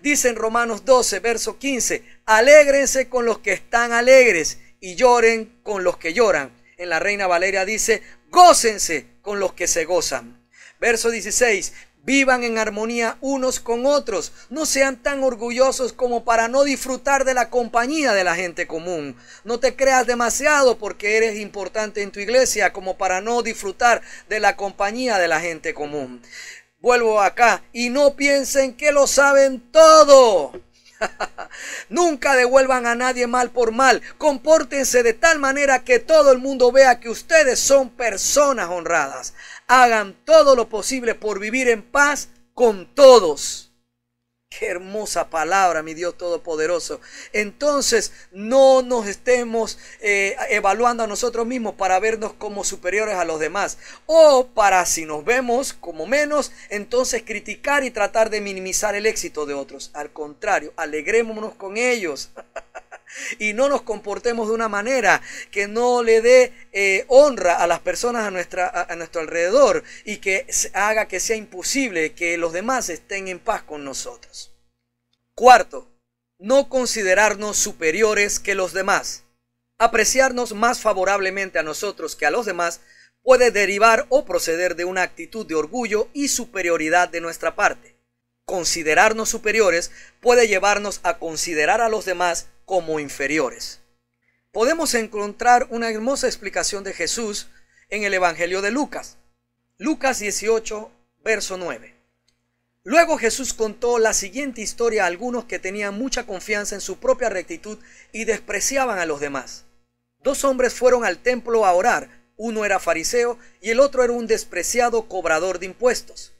Dice en Romanos 12, verso 15, alégrense con los que están alegres y lloren con los que lloran. En la Reina Valeria dice, gócense con los que se gozan. Verso 16, vivan en armonía unos con otros. No sean tan orgullosos como para no disfrutar de la compañía de la gente común. No te creas demasiado porque eres importante en tu iglesia como para no disfrutar de la compañía de la gente común. Vuelvo acá, y no piensen que lo saben todo. Nunca devuelvan a nadie mal por mal. Compórtense de tal manera que todo el mundo vea que ustedes son personas honradas. Hagan todo lo posible por vivir en paz con todos. Qué hermosa palabra, mi Dios Todopoderoso. Entonces, no nos estemos evaluando a nosotros mismos para vernos como superiores a los demás. O para, si nos vemos como menos, entonces criticar y tratar de minimizar el éxito de otros. Al contrario, alegrémonos con ellos. Y no nos comportemos de una manera que no le dé honra a las personas a nuestro alrededor y que haga que sea imposible que los demás estén en paz con nosotros. Cuarto, no considerarnos superiores que los demás. Apreciarnos más favorablemente a nosotros que a los demás puede derivar o proceder de una actitud de orgullo y superioridad de nuestra parte. Considerarnos superiores puede llevarnos a considerar a los demás como inferiores. Podemos encontrar una hermosa explicación de Jesús en el Evangelio de Lucas. Lucas 18, verso 9. Luego Jesús contó la siguiente historia a algunos que tenían mucha confianza en su propia rectitud y despreciaban a los demás. Dos hombres fueron al templo a orar. Uno era fariseo y el otro era un despreciado cobrador de impuestos.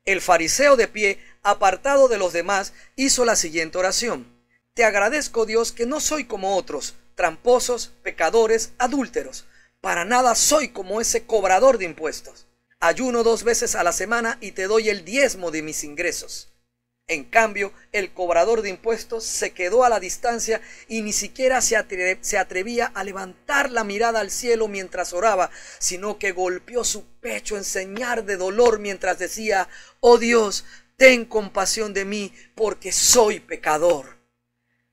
El fariseo, de pie, apartado de los demás, hizo la siguiente oración: Te agradezco, Dios, que no soy como otros, tramposos, pecadores, adúlteros. Para nada soy como ese cobrador de impuestos. Ayuno 2 veces a la semana y te doy el diezmo de mis ingresos. En cambio, el cobrador de impuestos se quedó a la distancia y ni siquiera se atrevía a levantar la mirada al cielo mientras oraba, sino que golpeó su pecho en señal de dolor mientras decía: Oh Dios, ten compasión de mí, porque soy pecador.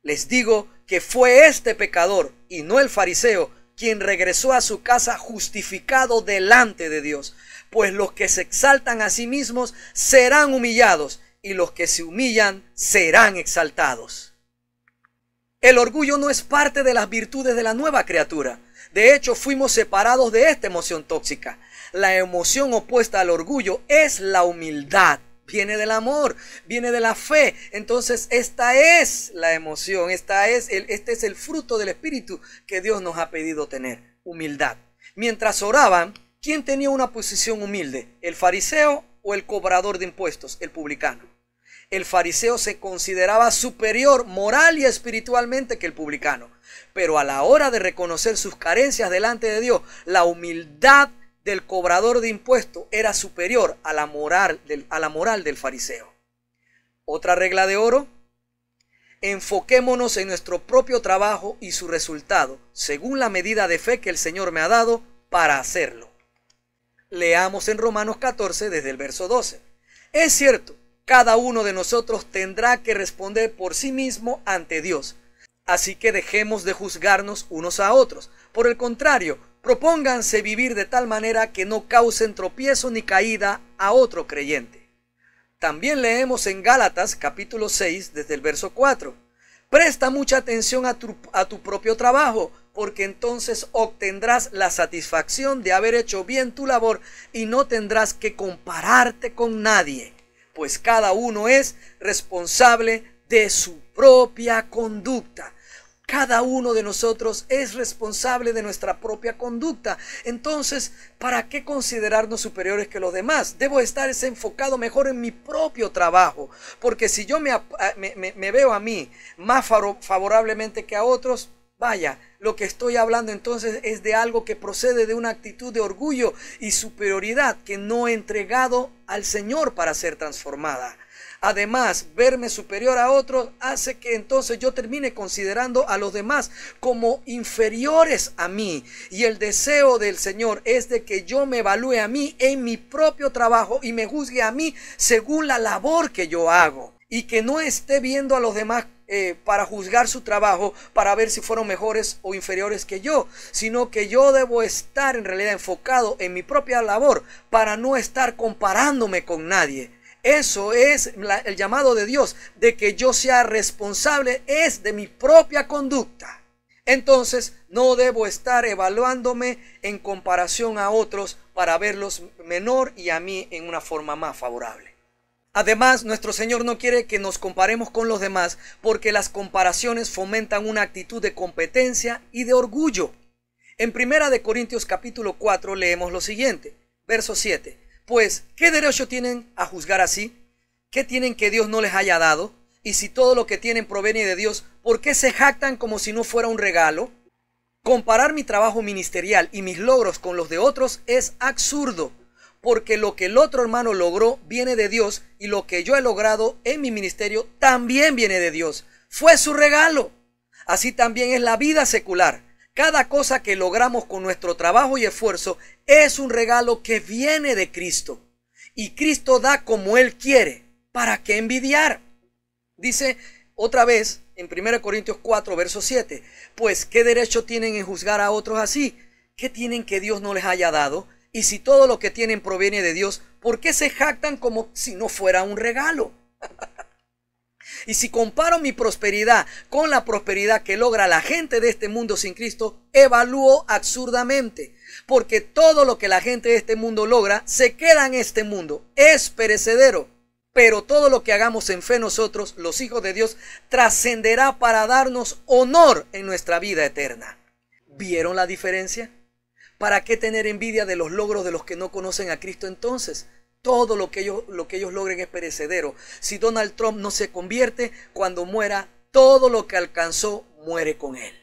Les digo que fue este pecador, y no el fariseo, quien regresó a su casa justificado delante de Dios. Pues los que se exaltan a sí mismos serán humillados, y los que se humillan serán exaltados. El orgullo no es parte de las virtudes de la nueva criatura. De hecho, fuimos separados de esta emoción tóxica. La emoción opuesta al orgullo es la humildad. Viene del amor, viene de la fe. Entonces esta es la emoción, este es el fruto del Espíritu que Dios nos ha pedido tener, humildad. Mientras oraban, ¿quién tenía una posición humilde? ¿El fariseo o el cobrador de impuestos, el publicano? El fariseo se consideraba superior moral y espiritualmente que el publicano. Pero a la hora de reconocer sus carencias delante de Dios, la humildad del cobrador de impuestos era superior a la moral del fariseo. Otra regla de oro: enfoquémonos en nuestro propio trabajo y su resultado, según la medida de fe que el Señor me ha dado para hacerlo. Leamos en Romanos 14 desde el verso 12. Es cierto, cada uno de nosotros tendrá que responder por sí mismo ante Dios. Así que dejemos de juzgarnos unos a otros. Por el contrario, propónganse vivir de tal manera que no causen tropiezo ni caída a otro creyente. También leemos en Gálatas capítulo 6 desde el verso 4. Presta mucha atención a tu propio trabajo, porque entonces obtendrás la satisfacción de haber hecho bien tu labor y no tendrás que compararte con nadie, pues cada uno es responsable de su propia conducta. Cada uno de nosotros es responsable de nuestra propia conducta. Entonces, ¿para qué considerarnos superiores que los demás? Debo estar enfocado mejor en mi propio trabajo. Porque si yo me veo a mí más favorablemente que a otros, vaya, lo que estoy hablando entonces es de algo que procede de una actitud de orgullo y superioridad que no he entregado al Señor para ser transformada. Además, verme superior a otros hace que entonces yo termine considerando a los demás como inferiores a mí. Y el deseo del Señor es de que yo me evalúe a mí en mi propio trabajo y me juzgue a mí según la labor que yo hago. y que no esté viendo a los demás para juzgar su trabajo, para ver si fueron mejores o inferiores que yo, sino que yo debo estar en realidad enfocado en mi propia labor para no estar comparándome con nadie. Eso es el llamado de Dios, de que yo sea responsable es de mi propia conducta. Entonces no debo estar evaluándome en comparación a otros para verlos menor y a mí en una forma más favorable. Además, nuestro Señor no quiere que nos comparemos con los demás, porque las comparaciones fomentan una actitud de competencia y de orgullo. En 1 Corintios capítulo 4 leemos lo siguiente, verso 7. Pues, ¿qué derecho tienen a juzgar así? ¿Qué tienen que Dios no les haya dado? Y si todo lo que tienen proviene de Dios, ¿por qué se jactan como si no fuera un regalo? Comparar mi trabajo ministerial y mis logros con los de otros es absurdo, porque lo que el otro hermano logró viene de Dios y lo que yo he logrado en mi ministerio también viene de Dios. Fue su regalo. Así también es la vida secular. Cada cosa que logramos con nuestro trabajo y esfuerzo es un regalo que viene de Cristo. Y Cristo da como Él quiere. ¿Para qué envidiar? Dice otra vez en 1 Corintios 4, verso 7. Pues, ¿qué derecho tienen en juzgar a otros así? ¿Qué tienen que Dios no les haya dado? Y si todo lo que tienen proviene de Dios, ¿por qué se jactan como si no fuera un regalo? Y si comparo mi prosperidad con la prosperidad que logra la gente de este mundo sin Cristo, evalúo absurdamente. Porque todo lo que la gente de este mundo logra se queda en este mundo, es perecedero. Pero todo lo que hagamos en fe nosotros, los hijos de Dios, trascenderá para darnos honor en nuestra vida eterna. ¿Vieron la diferencia? ¿Para qué tener envidia de los logros de los que no conocen a Cristo entonces? Todo lo que ellos logren es perecedero. Si Donald Trump no se convierte, cuando muera, todo lo que alcanzó muere con él.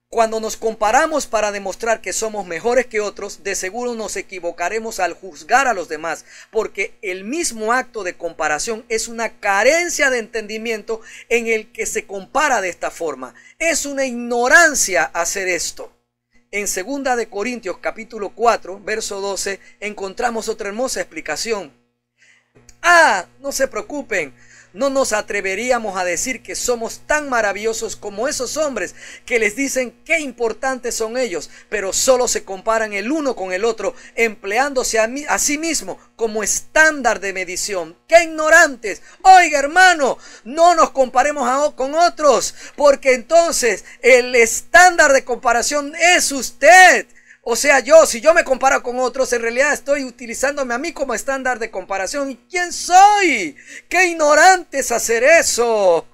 Cuando nos comparamos para demostrar que somos mejores que otros, de seguro nos equivocaremos al juzgar a los demás, porque el mismo acto de comparación es una carencia de entendimiento en el que se compara de esta forma. Es una ignorancia hacer esto. En 2 de Corintios capítulo 4, verso 12, encontramos otra hermosa explicación. No se preocupen, no nos atreveríamos a decir que somos tan maravillosos como esos hombres que les dicen qué importantes son ellos, pero solo se comparan el uno con el otro, empleándose a sí mismo como estándar de medición. ¡Qué ignorantes! Oiga, hermano, no nos comparemos con otros, porque entonces el estándar de comparación es usted. O sea, si yo me comparo con otros, en realidad estoy utilizándome a mí como estándar de comparación. ¿Y quién soy? ¡Qué ignorante es hacer eso!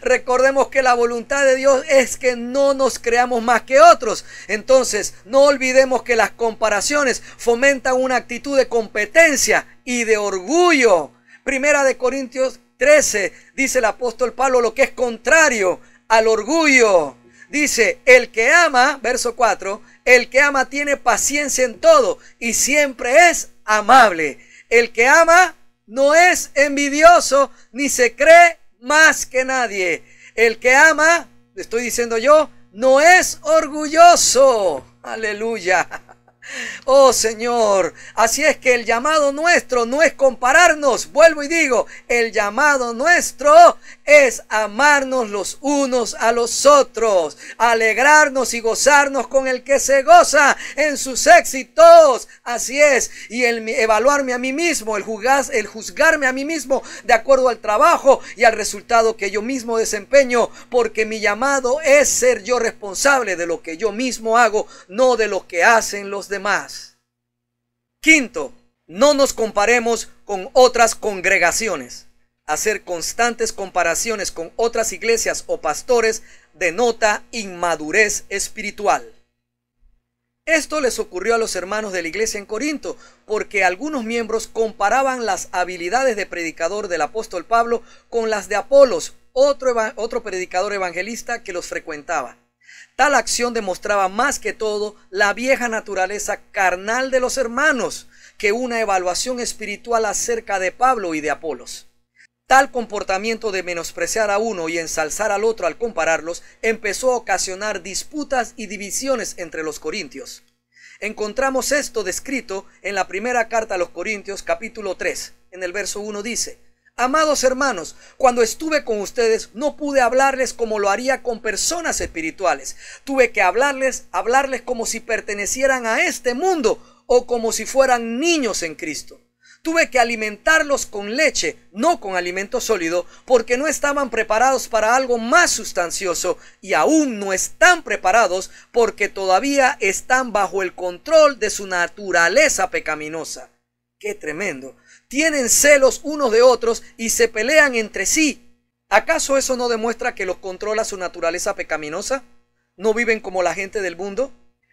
Recordemos que la voluntad de Dios es que no nos creamos más que otros. Entonces, no olvidemos que las comparaciones fomentan una actitud de competencia y de orgullo. 1 Corintios 13 dice el apóstol Pablo lo que es contrario al orgullo. Dice, el que ama, verso 4, el que ama tiene paciencia en todo y siempre es amable. El que ama no es envidioso ni se cree más que nadie. El que ama, le estoy diciendo yo, no es orgulloso. Aleluya. Oh Señor, así es que el llamado nuestro no es compararnos, vuelvo y digo, el llamado nuestro es amarnos los unos a los otros, alegrarnos y gozarnos con el que se goza en sus éxitos, así es, y el evaluarme a mí mismo, el juzgarme a mí mismo de acuerdo al trabajo y al resultado que yo mismo desempeño, porque mi llamado es ser yo responsable de lo que yo mismo hago, no de lo que hacen los demás. Quinto, no nos comparemos con otras congregaciones. Hacer constantes comparaciones con otras iglesias o pastores denota inmadurez espiritual. Esto les ocurrió a los hermanos de la iglesia en Corinto, porque algunos miembros comparaban las habilidades de predicador del apóstol Pablo con las de Apolos, otro predicador evangelista que los frecuentaba. Tal acción demostraba más que todo la vieja naturaleza carnal de los hermanos que una evaluación espiritual acerca de Pablo y de Apolos. Tal comportamiento de menospreciar a uno y ensalzar al otro al compararlos empezó a ocasionar disputas y divisiones entre los corintios. Encontramos esto descrito en la primera carta a los Corintios capítulo 3. En el verso 1 dice: Amados hermanos, cuando estuve con ustedes no pude hablarles como lo haría con personas espirituales. Tuve que hablarles como si pertenecieran a este mundo o como si fueran niños en Cristo. Tuve que alimentarlos con leche, no con alimento sólido, porque no estaban preparados para algo más sustancioso y aún no están preparados porque todavía están bajo el control de su naturaleza pecaminosa. ¡Qué tremendo! Tienen celos unos de otros y se pelean entre sí. ¿Acaso eso no demuestra que los controla su naturaleza pecaminosa? ¿No viven como la gente del mundo?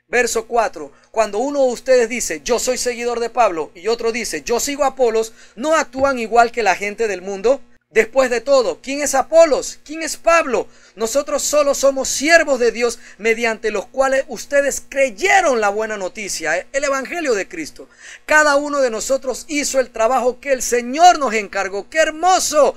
Verso 4. Cuando uno de ustedes dice, yo soy seguidor de Pablo, y otro dice, yo sigo a Apolos, ¿no actúan igual que la gente del mundo? Después de todo, ¿quién es Apolos? ¿Quién es Pablo? Nosotros solo somos siervos de Dios mediante los cuales ustedes creyeron la buena noticia, el evangelio de Cristo. Cada uno de nosotros hizo el trabajo que el Señor nos encargó. ¡Qué hermoso!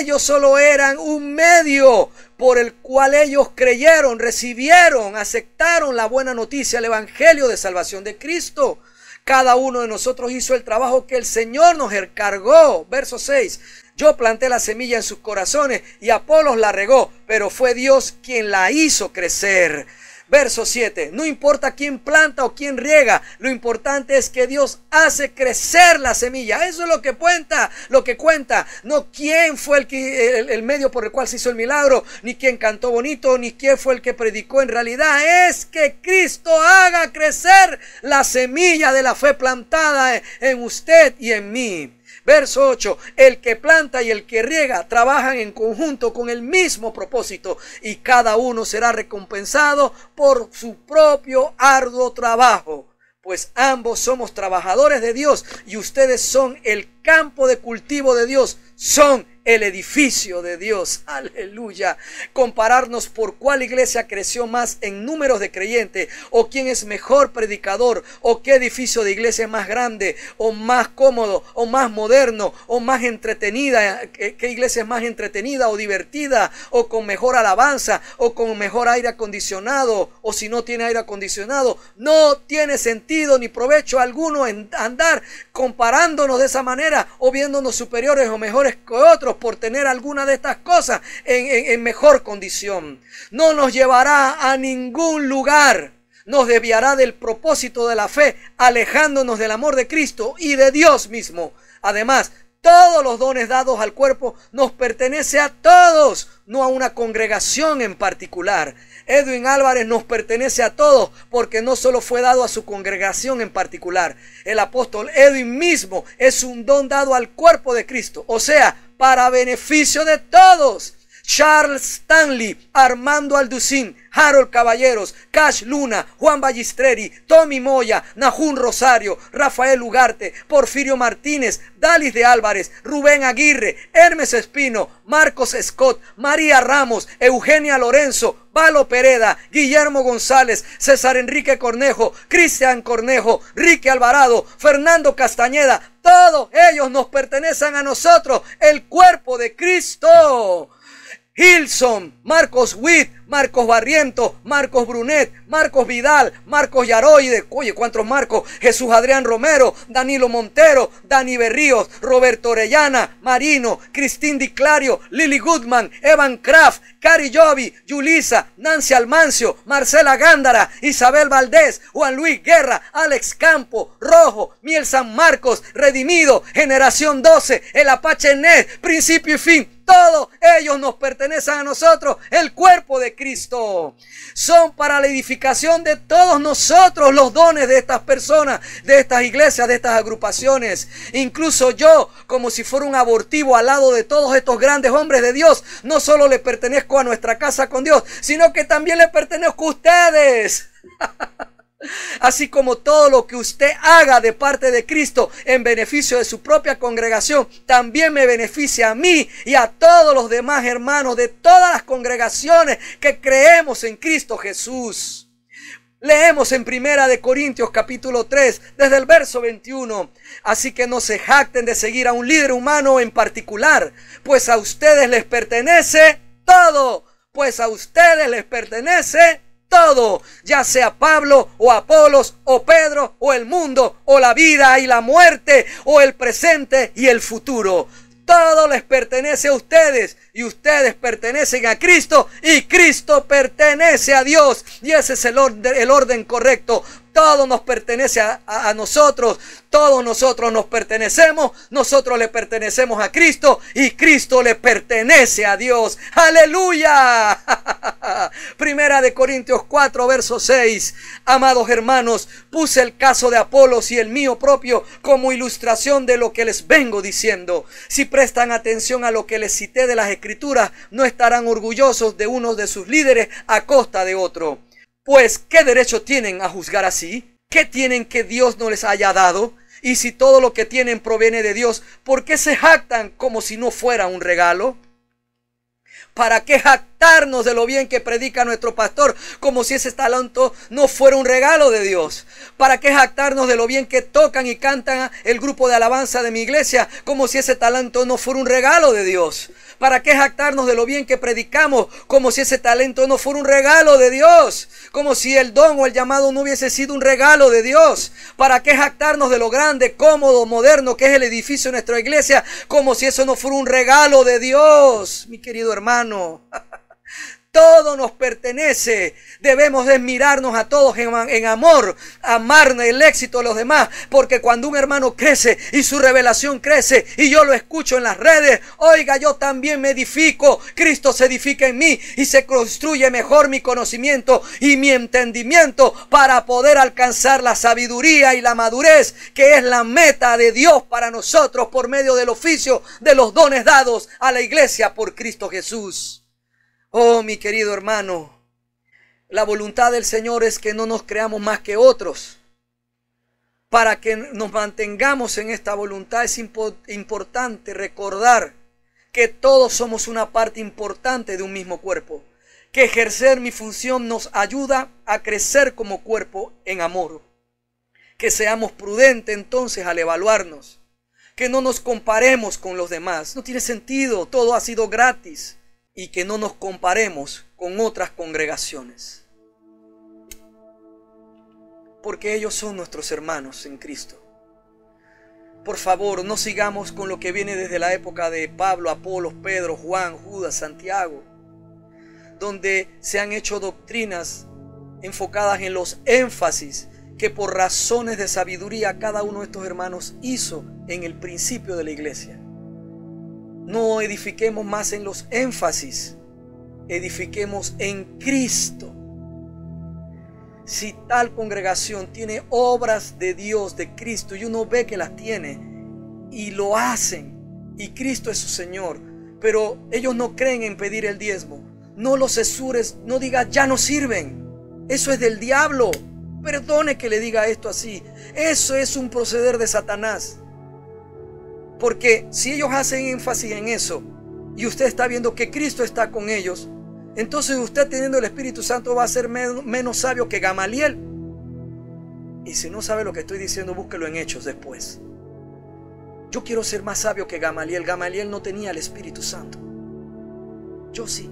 Ellos solo eran un medio por el cual ellos creyeron, recibieron, aceptaron la buena noticia, el evangelio de salvación de Cristo. Cada uno de nosotros hizo el trabajo que el Señor nos encargó. Verso 6. Yo planté la semilla en sus corazones y Apolos la regó, pero fue Dios quien la hizo crecer. Verso 7. No importa quién planta o quién riega, lo importante es que Dios hace crecer la semilla. Eso es lo que cuenta. No quién fue el medio por el cual se hizo el milagro, ni quién cantó bonito, ni quién fue el que predicó. En realidad es que Cristo haga crecer la semilla de la fe plantada en usted y en mí. Verso 8, el que planta y el que riega trabajan en conjunto con el mismo propósito y cada uno será recompensado por su propio arduo trabajo. Pues ambos somos trabajadores de Dios y ustedes son el campo de cultivo de Dios, son el edificio de Dios. Aleluya. Compararnos por cuál iglesia creció más en números de creyentes, o quién es mejor predicador, o qué edificio de iglesia es más grande, o más cómodo, o más moderno, o más entretenida, qué iglesia es más entretenida o divertida, o con mejor alabanza, o con mejor aire acondicionado, o si no tiene aire acondicionado. No tiene sentido ni provecho alguno en andar comparándonos de esa manera, o viéndonos superiores o mejores que otros por tener alguna de estas cosas en mejor condición. No nos llevará a ningún lugar. Nos desviará del propósito de la fe, alejándonos del amor de Cristo y de Dios mismo. Además, todos los dones dados al cuerpo nos pertenece a todos, no a una congregación en particular. Edwin Álvarez nos pertenece a todos porque no solo fue dado a su congregación en particular. El apóstol Edwin mismo es un don dado al cuerpo de Cristo, o sea, para beneficio de todos. Charles Stanley, Armando Alducín, Harold Caballeros, Cash Luna, Juan Ballistreri, Tommy Moya, Nahum Rosario, Rafael Ugarte, Porfirio Martínez, Dalis de Álvarez, Rubén Aguirre, Hermes Espino, Marcos Scott, María Ramos, Eugenia Lorenzo, Valo Pereda, Guillermo González, César Enrique Cornejo, Cristian Cornejo, Ricky Alvarado, Fernando Castañeda, todos ellos nos pertenecen a nosotros, el cuerpo de Cristo. Hilson, Marcos Witt, Marcos Barriento, Marcos Brunet, Marcos Vidal, Marcos Yaroide, oye, ¿cuántos Marcos? Jesús Adrián Romero, Danilo Montero, Dani Berríos, Roberto Orellana, Marino, Cristín Di Clario, Lily Goodman, Evan Kraft, Cari Jovi, Yulisa, Nancy Almancio, Marcela Gándara, Isabel Valdés, Juan Luis Guerra, Alex Campo, Rojo, Miel San Marcos, Redimido, Generación 12, el Apache Ned, Principio y Fin. Todos ellos nos pertenecen a nosotros, el cuerpo de Cristo. Son para la edificación de todos nosotros los dones de estas personas, de estas iglesias, de estas agrupaciones. Incluso yo, como si fuera un abortivo al lado de todos estos grandes hombres de Dios, no solo le pertenezco a nuestra casa con Dios, sino que también le pertenezco a ustedes. Así como todo lo que usted haga de parte de Cristo en beneficio de su propia congregación, también me beneficia a mí y a todos los demás hermanos de todas las congregaciones que creemos en Cristo Jesús. Leemos en 1 Corintios capítulo 3, desde el verso 21. Así que no se jacten de seguir a un líder humano en particular, pues a ustedes les pertenece todo. Pues a ustedes les pertenece todo, ya sea Pablo o Apolos o Pedro o el mundo o la vida y la muerte o el presente y el futuro. Todo les pertenece a ustedes y ustedes pertenecen a Cristo y Cristo pertenece a Dios. Y ese es el orden correcto. Todo nos pertenece a nosotros. Todos nosotros nos pertenecemos. Nosotros le pertenecemos a Cristo y Cristo le pertenece a Dios. ¡Aleluya! Primera de Corintios 4, verso 6. Amados hermanos, puse el caso de Apolos y el mío propio como ilustración de lo que les vengo diciendo. Si prestan atención a lo que les cité de las Escrituras, no estarán orgullosos de uno de sus líderes a costa de otro. Pues, ¿qué derecho tienen a juzgar así? ¿Qué tienen que Dios no les haya dado? Y si todo lo que tienen proviene de Dios, ¿por qué se jactan como si no fuera un regalo? ¿Para qué jactarnos de lo bien que predica nuestro pastor como si ese talento no fuera un regalo de Dios? ¿Para qué jactarnos de lo bien que tocan y cantan el grupo de alabanza de mi iglesia como si ese talento no fuera un regalo de Dios? ¿Para qué jactarnos de lo bien que predicamos como si ese talento no fuera un regalo de Dios? Como si el don o el llamado no hubiese sido un regalo de Dios. ¿Para qué jactarnos de lo grande, cómodo, moderno que es el edificio de nuestra iglesia como si eso no fuera un regalo de Dios? Mi querido hermano, todo nos pertenece. Debemos de mirarnos a todos en amor, amar el éxito de los demás, porque cuando un hermano crece y su revelación crece y yo lo escucho en las redes, oiga, yo también me edifico. Cristo se edifica en mí y se construye mejor mi conocimiento y mi entendimiento para poder alcanzar la sabiduría y la madurez que es la meta de Dios para nosotros por medio del oficio de los dones dados a la iglesia por Cristo Jesús. Oh, mi querido hermano, la voluntad del Señor es que no nos creamos más que otros. Para que nos mantengamos en esta voluntad es importante recordar que todos somos una parte importante de un mismo cuerpo. Que ejercer mi función nos ayuda a crecer como cuerpo en amor. Que seamos prudentes entonces al evaluarnos. Que no nos comparemos con los demás. No tiene sentido, todo ha sido gratis. Y que no nos comparemos con otras congregaciones. Porque ellos son nuestros hermanos en Cristo. Por favor, no sigamos con lo que viene desde la época de Pablo, Apolos, Pedro, Juan, Judas, Santiago, donde se han hecho doctrinas enfocadas en los énfasis que por razones de sabiduría cada uno de estos hermanos hizo en el principio de la iglesia. No edifiquemos más en los énfasis, edifiquemos en Cristo. Si tal congregación tiene obras de Dios, de Cristo, y uno ve que las tiene y lo hacen, y Cristo es su Señor, pero ellos no creen en pedir el diezmo, no los censures, no digas ya no sirven, eso es del diablo. Perdone que le diga esto así, eso es un proceder de Satanás. Porque si ellos hacen énfasis en eso y usted está viendo que Cristo está con ellos, entonces usted teniendo el Espíritu Santo va a ser menos sabio que Gamaliel. Y si no sabe lo que estoy diciendo, búsquelo en Hechos después. Yo quiero ser más sabio que Gamaliel. Gamaliel no tenía el Espíritu Santo. Yo sí.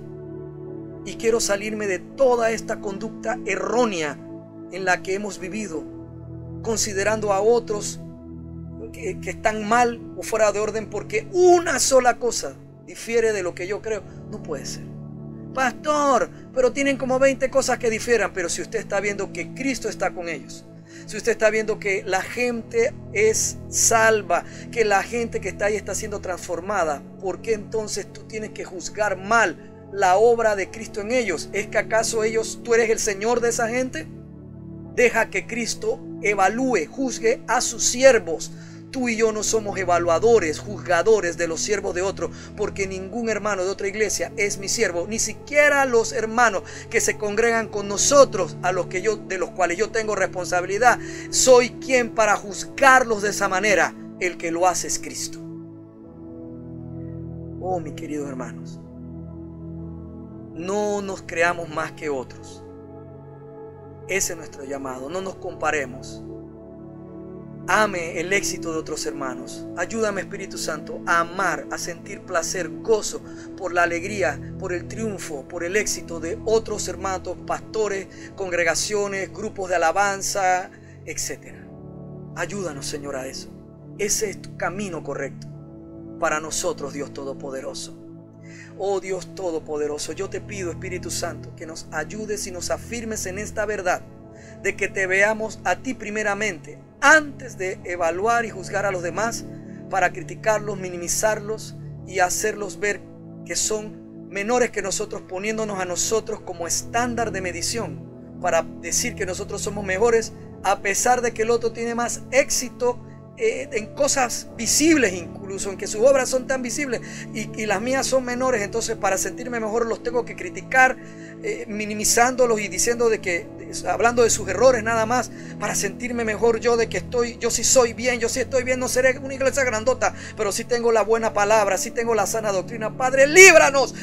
Y quiero salirme de toda esta conducta errónea en la que hemos vivido, considerando a otros que están mal o fuera de orden porque una sola cosa difiere de lo que yo creo. No puede ser. Pastor, pero tienen como 20 cosas que difieran. Pero si usted está viendo que Cristo está con ellos, si usted está viendo que la gente es salva, que la gente que está ahí está siendo transformada, ¿por qué entonces tú tienes que juzgar mal la obra de Cristo en ellos? ¿Es que acaso tú eres el Señor de esa gente? Deja que Cristo evalúe, juzgue a sus siervos. Tú y yo no somos evaluadores, juzgadores de los siervos de otro, porque ningún hermano de otra iglesia es mi siervo, ni siquiera los hermanos que se congregan con nosotros, de los cuales yo tengo responsabilidad. Soy quien para juzgarlos de esa manera. El que lo hace es Cristo. Oh, mis queridos hermanos, no nos creamos más que otros. Ese es nuestro llamado. No nos comparemos. Ame el éxito de otros hermanos. Ayúdame, Espíritu Santo, a amar, a sentir placer, gozo por la alegría, por el triunfo, por el éxito de otros hermanos, pastores, congregaciones, grupos de alabanza, etc. Ayúdanos, Señor, a eso. Ese es tu camino correcto. para nosotros, Dios Todopoderoso. Oh Dios Todopoderoso, yo te pido, Espíritu Santo, que nos ayudes y nos afirmes en esta verdad de que te veamos a ti primeramente, antes de evaluar y juzgar a los demás, para criticarlos, minimizarlos y hacerlos ver que son menores que nosotros, poniéndonos a nosotros como estándar de medición para decir que nosotros somos mejores, a pesar de que el otro tiene más éxito en cosas visibles, incluso en que sus obras son tan visibles y las mías son menores. Entonces, para sentirme mejor los tengo que criticar, minimizándolos y diciendo hablando de sus errores nada más, para sentirme mejor yo de que yo sí soy bien, yo sí estoy bien. No seré una iglesia grandota, pero sí tengo la buena palabra, sí tengo la sana doctrina. Padre, líbranos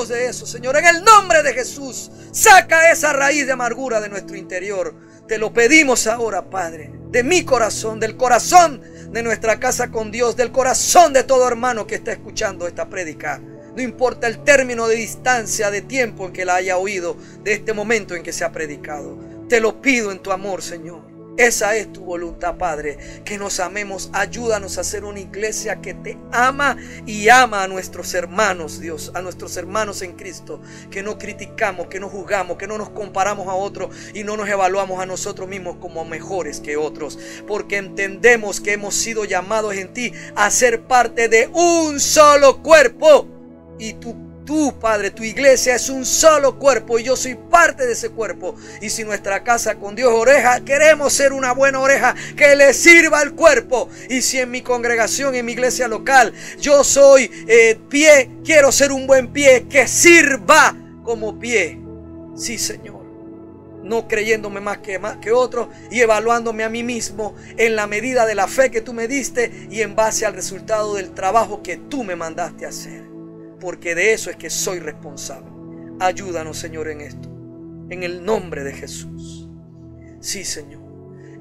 de eso, Señor, en el nombre de Jesús. Saca esa raíz de amargura de nuestro interior. Te lo pedimos ahora, Padre, de mi corazón, del corazón de nuestra casa con Dios, del corazón de todo hermano que está escuchando esta prédica. No importa el término de distancia, de tiempo en que la haya oído, de este momento en que se ha predicado. Te lo pido en tu amor, Señor. Esa es tu voluntad, Padre, que nos amemos. Ayúdanos a ser una iglesia que te ama y ama a nuestros hermanos, Dios, a nuestros hermanos en Cristo, que no criticamos, que no juzgamos, que no nos comparamos a otros y no nos evaluamos a nosotros mismos como mejores que otros, porque entendemos que hemos sido llamados en ti a ser parte de un solo cuerpo. Y tú, Padre, tu iglesia es un solo cuerpo y yo soy parte de ese cuerpo. Y si nuestra casa con Dios oreja, queremos ser una buena oreja que le sirva al cuerpo. Y si en mi congregación, en mi iglesia local, yo soy pie, quiero ser un buen pie que sirva como pie. Sí, Señor. No creyéndome más que otros y evaluándome a mí mismo en la medida de la fe que tú me diste y en base al resultado del trabajo que tú me mandaste a hacer. Porque de eso es que soy responsable. Ayúdanos, Señor, en esto, en el nombre de Jesús. Sí, Señor.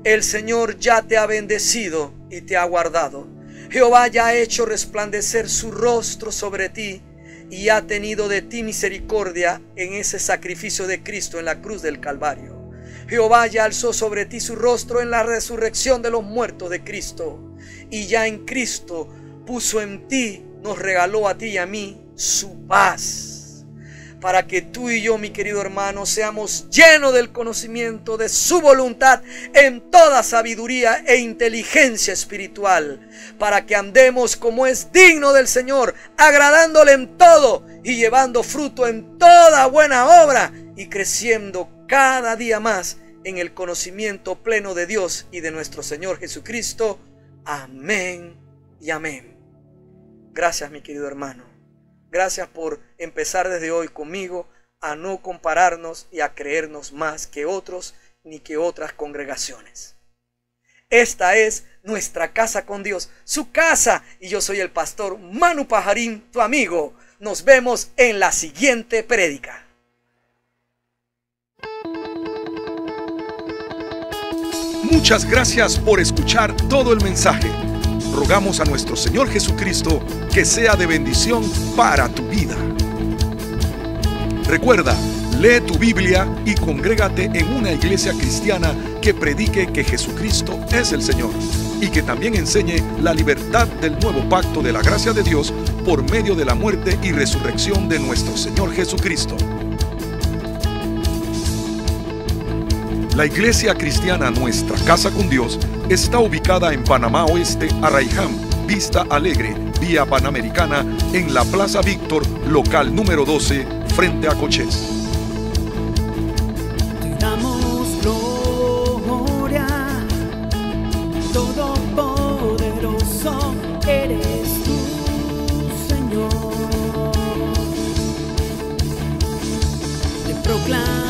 El Señor ya te ha bendecido y te ha guardado. Jehová ya ha hecho resplandecer su rostro sobre ti y ha tenido de ti misericordia en ese sacrificio de Cristo en la cruz del Calvario. Jehová ya alzó sobre ti su rostro en la resurrección de los muertos de Cristo, y ya en Cristo puso en ti, nos regaló a ti y a mí su paz, para que tú y yo, mi querido hermano, seamos llenos del conocimiento de su voluntad en toda sabiduría e inteligencia espiritual, para que andemos como es digno del Señor, agradándole en todo y llevando fruto en toda buena obra y creciendo cada día más en el conocimiento pleno de Dios y de nuestro Señor Jesucristo. Amén y amén. Gracias, mi querido hermano. Gracias por empezar desde hoy conmigo a no compararnos y a creernos más que otros ni que otras congregaciones. Esta es nuestra casa con Dios, su casa, y yo soy el pastor Manu Pajarín, tu amigo. Nos vemos en la siguiente prédica. Muchas gracias por escuchar todo el mensaje. Rogamos a nuestro Señor Jesucristo que sea de bendición para tu vida. Recuerda, lee tu Biblia y congrégate en una iglesia cristiana que predique que Jesucristo es el Señor y que también enseñe la libertad del nuevo pacto de la gracia de Dios por medio de la muerte y resurrección de nuestro Señor Jesucristo. La iglesia cristiana Nuestra Casa con Dios está ubicada en Panamá Oeste, Arraiján, Vista Alegre, vía Panamericana, en la Plaza Víctor, local número 12, frente a Cochés. Te damos gloria, todopoderoso eres tú, Señor. Te proclamamos